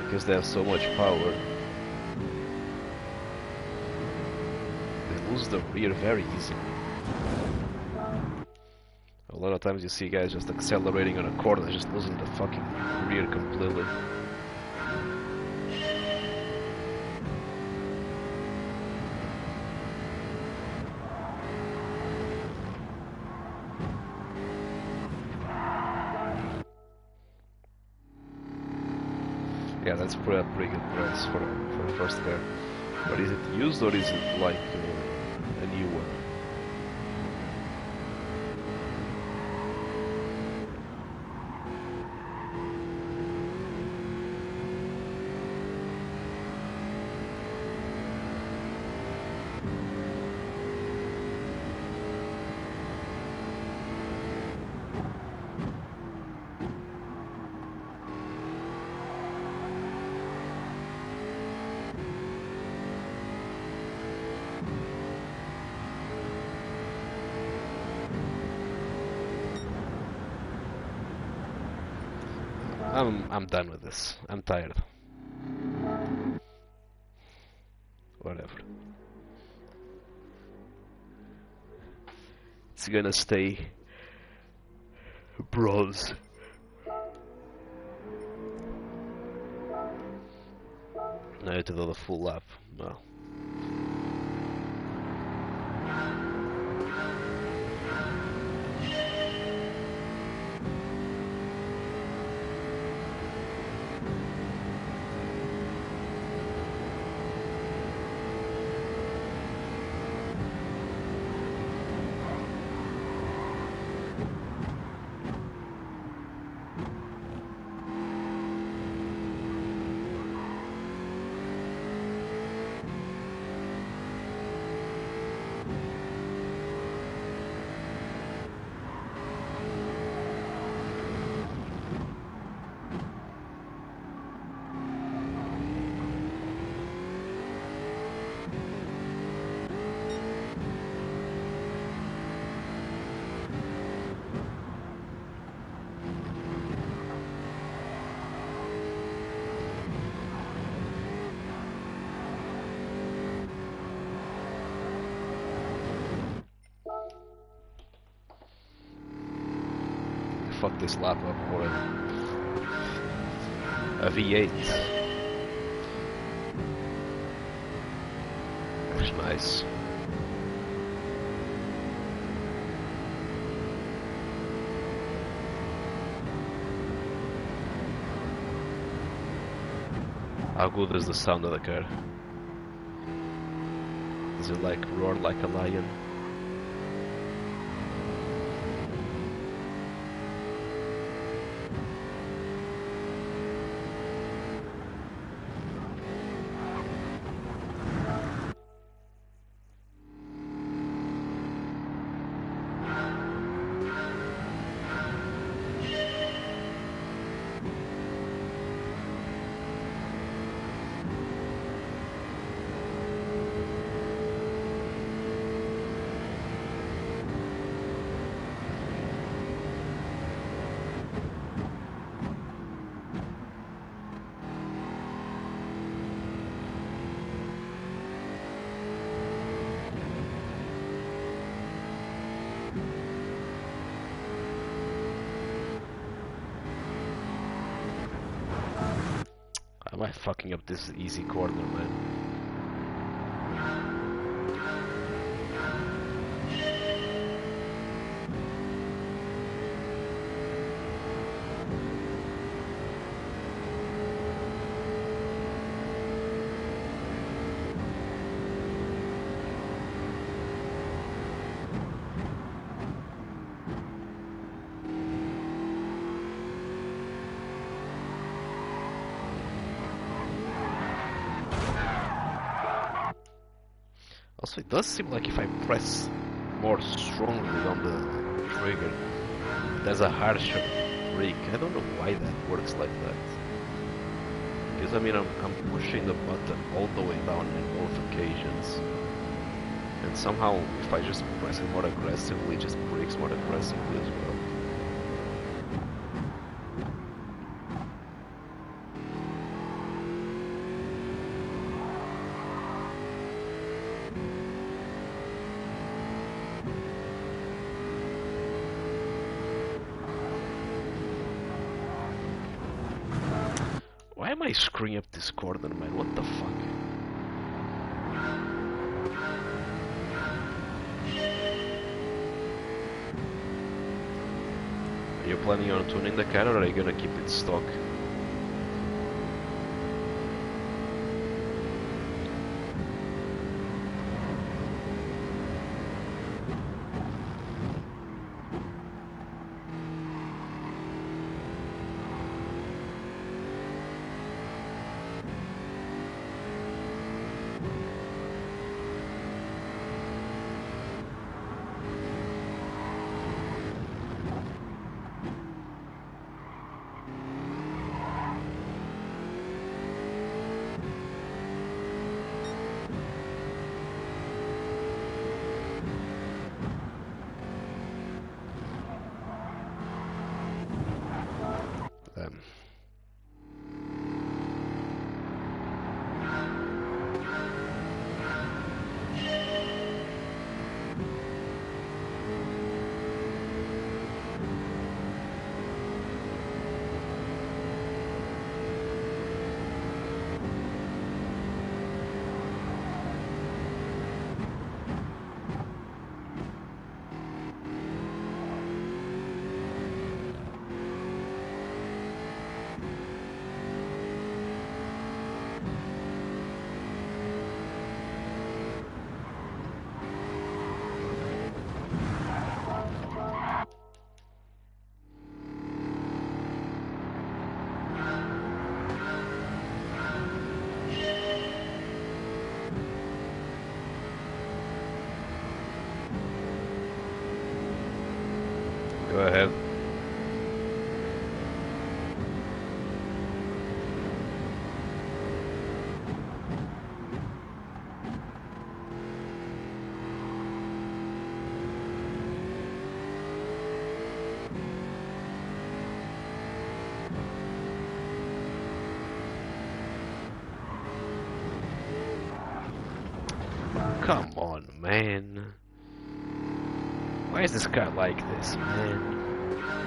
because they have so much power. They lose the rear very easily. A lot of times you see guys just accelerating on a corner, just losing the fucking rear completely. Yeah, that's pretty good price for a first car. But is it used or is it like a new one? I'm done with this. I'm tired. Whatever. It's gonna stay bronze. Now I have to do the full lap. Well. Fuck this lap up for a V8. That's nice. How good is the sound of the car? Does it like roar like a lion? Am I fucking up this easy corner, man? Also, it does seem like if I press more strongly on the trigger, there's a harsher brake. I don't know why that works like that. Because I mean, I'm pushing the button all the way down on both occasions. And somehow, if I just press it more aggressively, it just brakes more aggressively as well. am I screwing up this corner, man? What the fuck? Are you planning on tuning the car or are you gonna keep it stock? Um, Go ahead. Come on, man. Why is this car like this, man?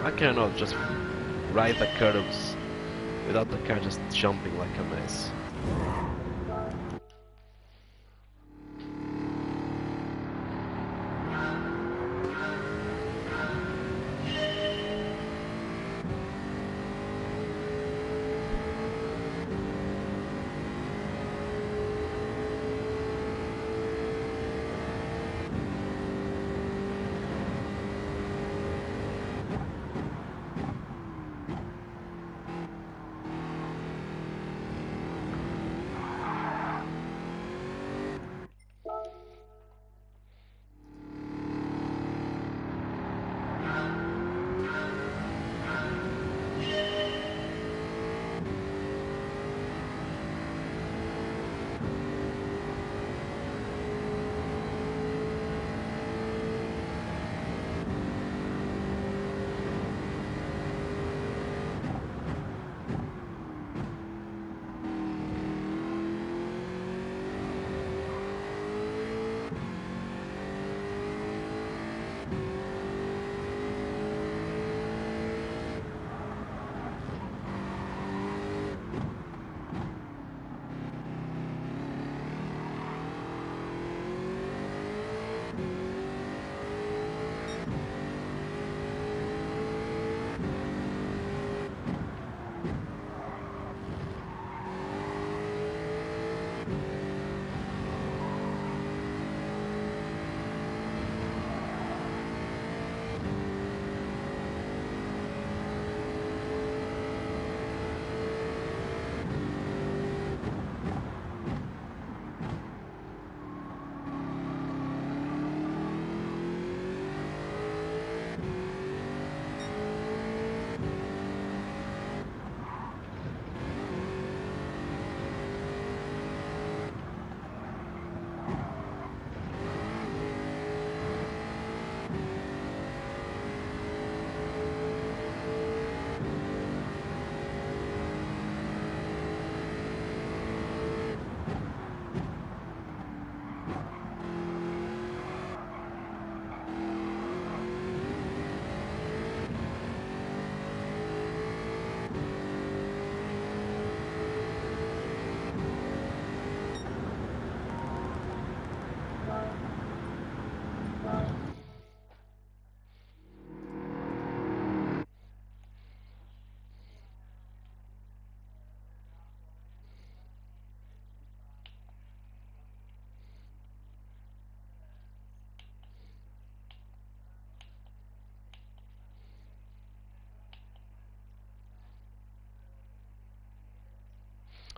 Why can I not just ride the curves without the car just jumping like a mess?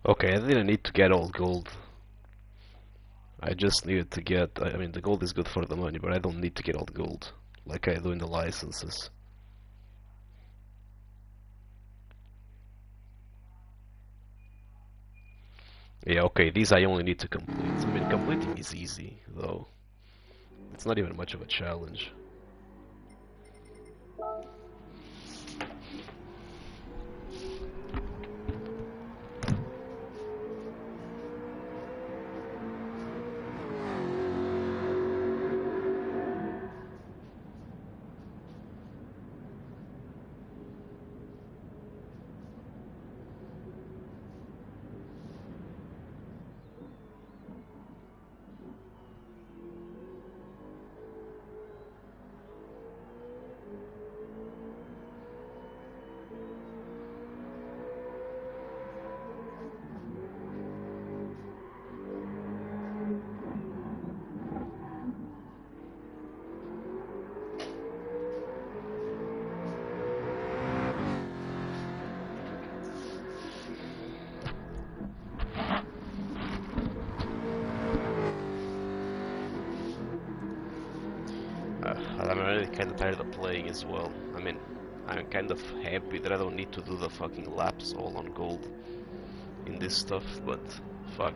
Okay, I didn't need to get all gold. I just needed to get, I mean, the gold is good for the money, but I don't need to get all the gold, like I do in the licenses. Yeah, okay, these I only need to complete. I mean, completing is easy, though. It's not even much of a challenge. I'm already kinda tired of playing as well. I mean, I'm kind of happy that I don't need to do the fucking laps all on gold in this stuff, but fuck.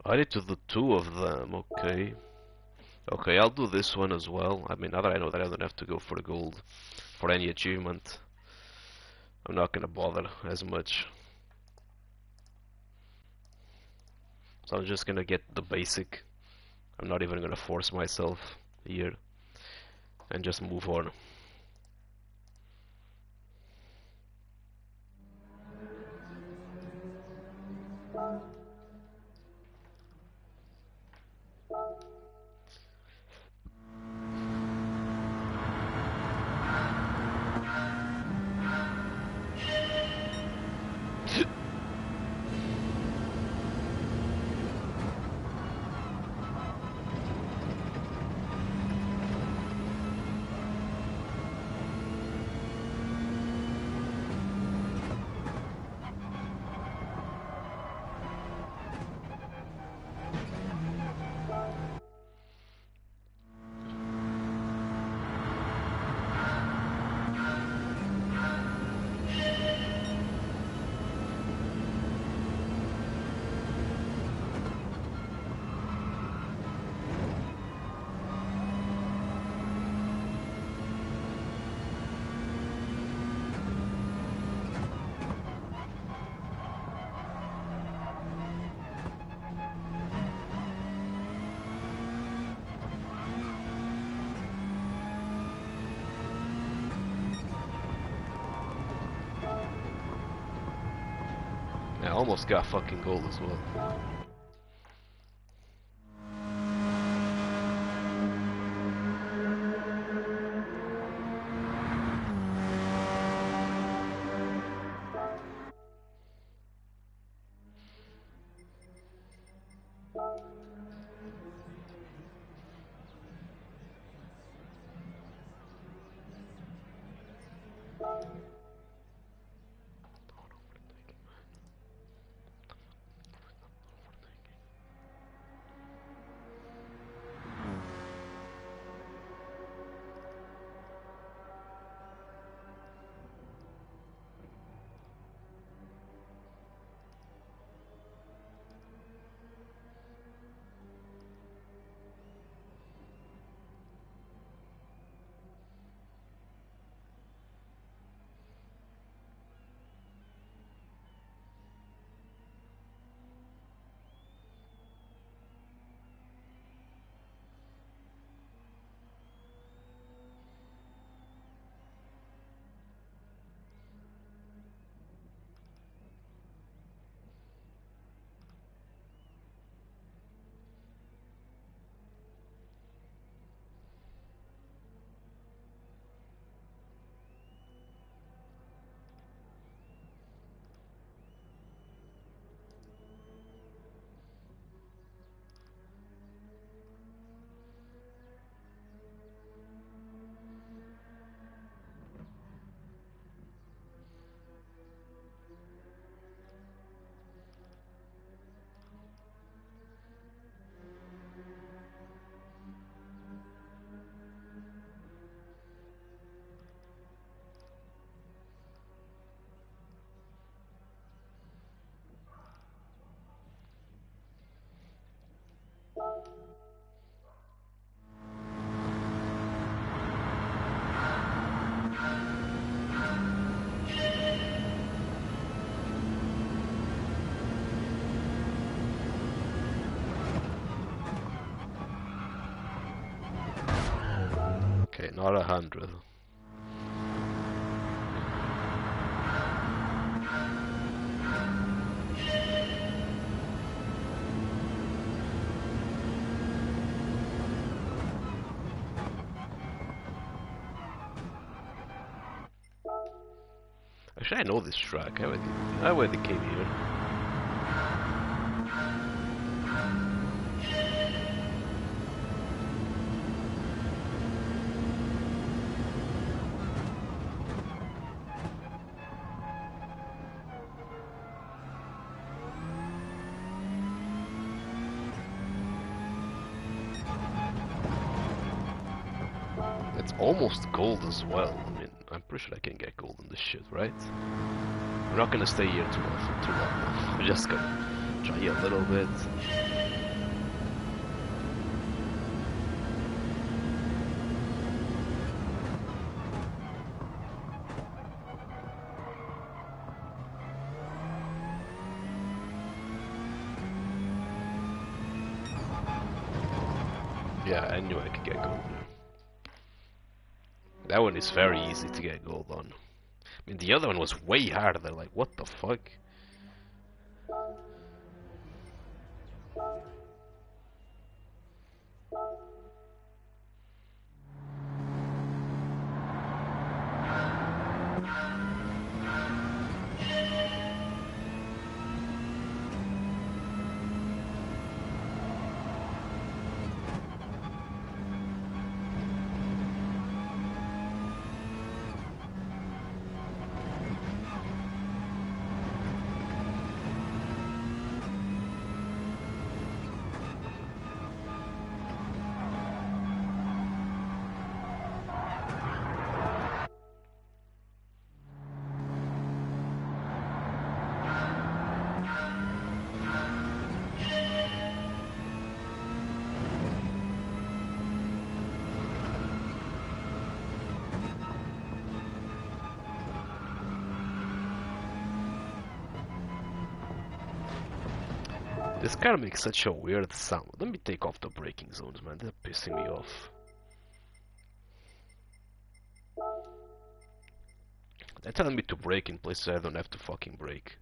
I need to do two of them, okay. Okay, I'll do this one as well. I mean, now that I know that I don't have to go for the gold for any achievement, I'm not gonna bother as much. So I'm just gonna get the basic. I'm not even gonna force myself here and just move on. I almost got fucking gold as well. Okay, not 100. Actually, I know this track. I already came here. It's almost gold as well. I mean, I'm pretty sure I can get gold in this shit, right? I'm not gonna stay here too long. I'm just gonna try a little bit. Yeah, I knew I could get gold here. That one is very easy to get gold on. I mean, the other one was way harder. Like, what the fuck? This car makes such a weird sound. Let me take off the braking zones, man. They're pissing me off. They're telling me to brake in places I don't have to fucking brake.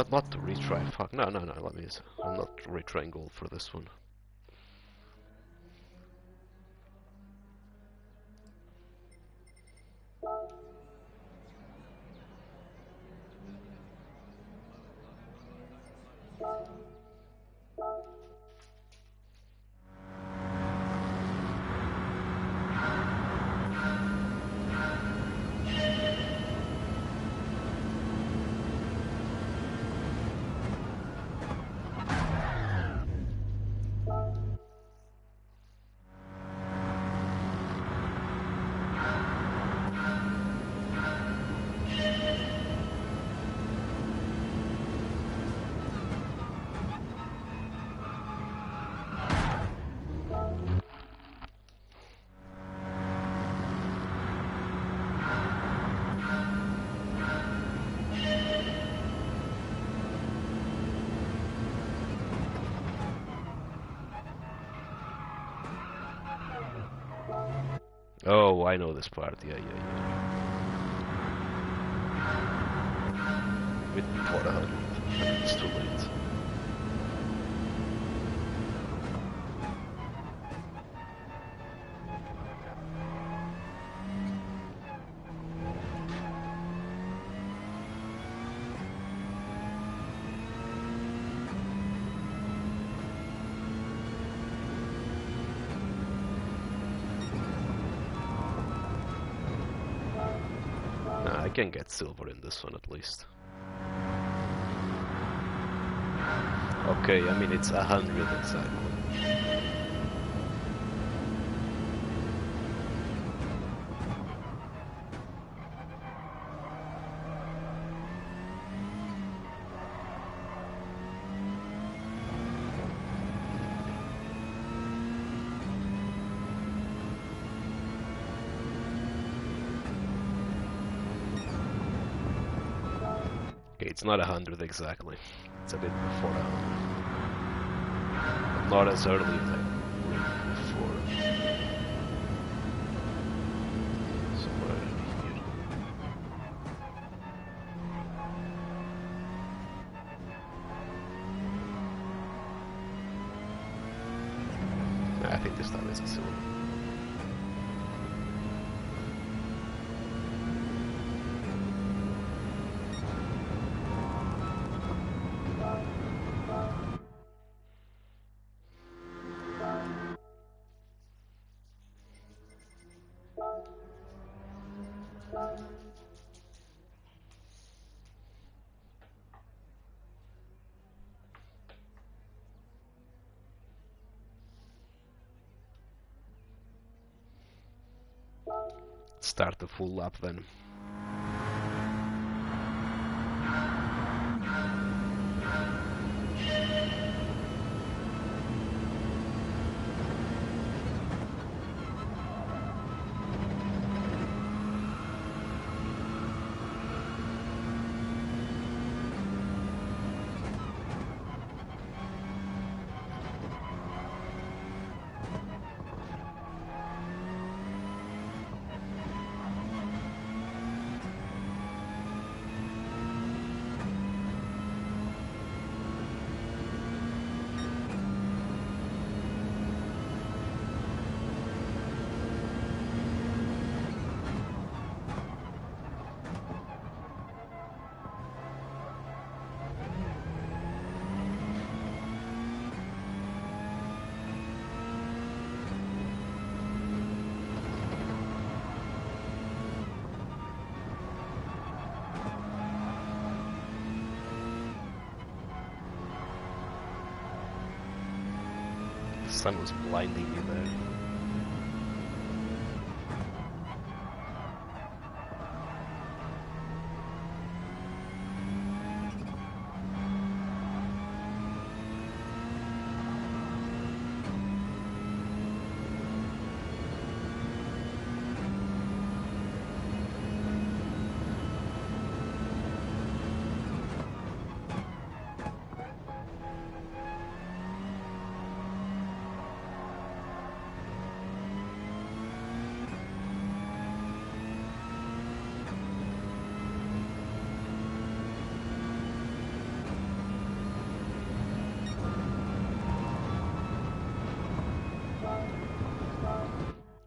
Not to retry. Fuck. No. Let me. I'm not retrying gold for this one. Oh, I know this part. Yeah. With 400. It's too late. I can get silver in this one at least. Okay, I mean it's 100 exactly. Okay, it's not 100 exactly. It's a bit before 100. But not as early as I would before. Somewhere in here. I think this time it's a silver. Start the full lap then. sun was blinding me there.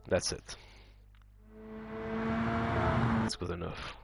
That's it. That's good enough.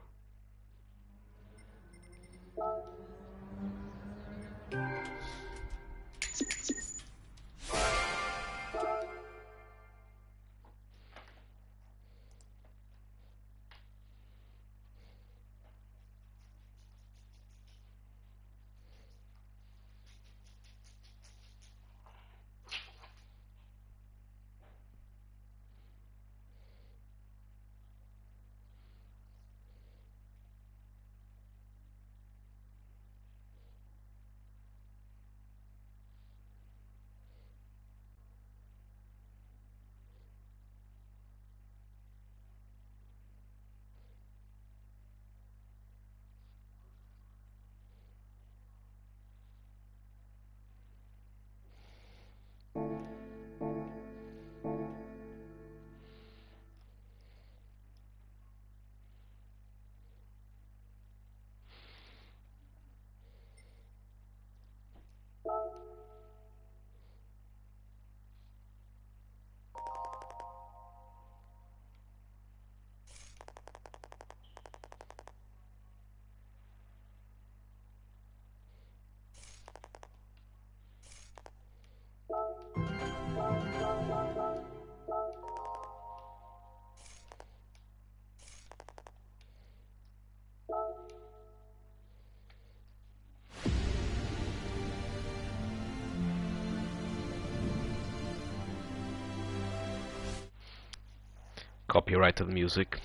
Copyrighted music.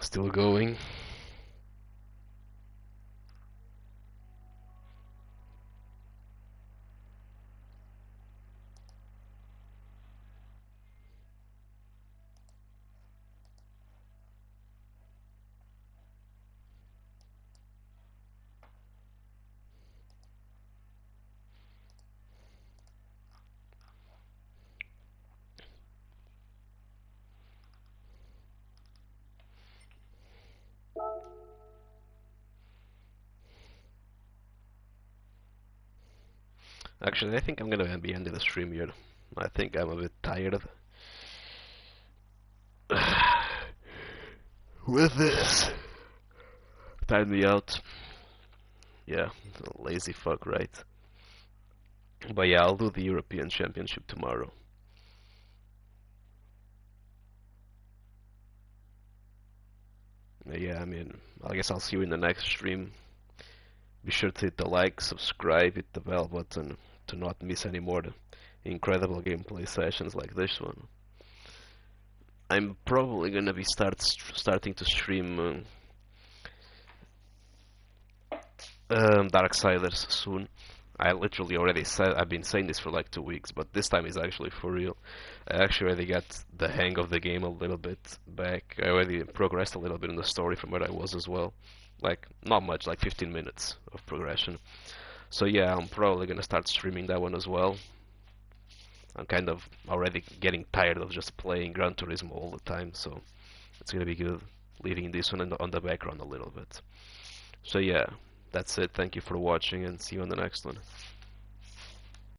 Still going. Actually, I think I'm gonna be ending the stream here. I think I'm a bit tired with this. Tired me out. Yeah, lazy fuck, right? But yeah, I'll do the European Championship tomorrow. Yeah, I mean, I guess I'll see you in the next stream. Be sure to hit the like, subscribe, hit the bell button to not miss any more incredible gameplay sessions like this one. I'm probably gonna be starting to stream Darksiders soon. I literally already said I've been saying this for like 2 weeks, but this time is actually for real. I actually already got the hang of the game a little bit back. I already progressed a little bit in the story from where I was as well. Like not much, like 15 minutes of progression. So yeah, I'm probably gonna start streaming that one as well. I'm kind of already getting tired of just playing Gran Turismo all the time, so it's gonna be good leaving this one on the background a little bit. So yeah, that's it. Thank you for watching and see you on the next one.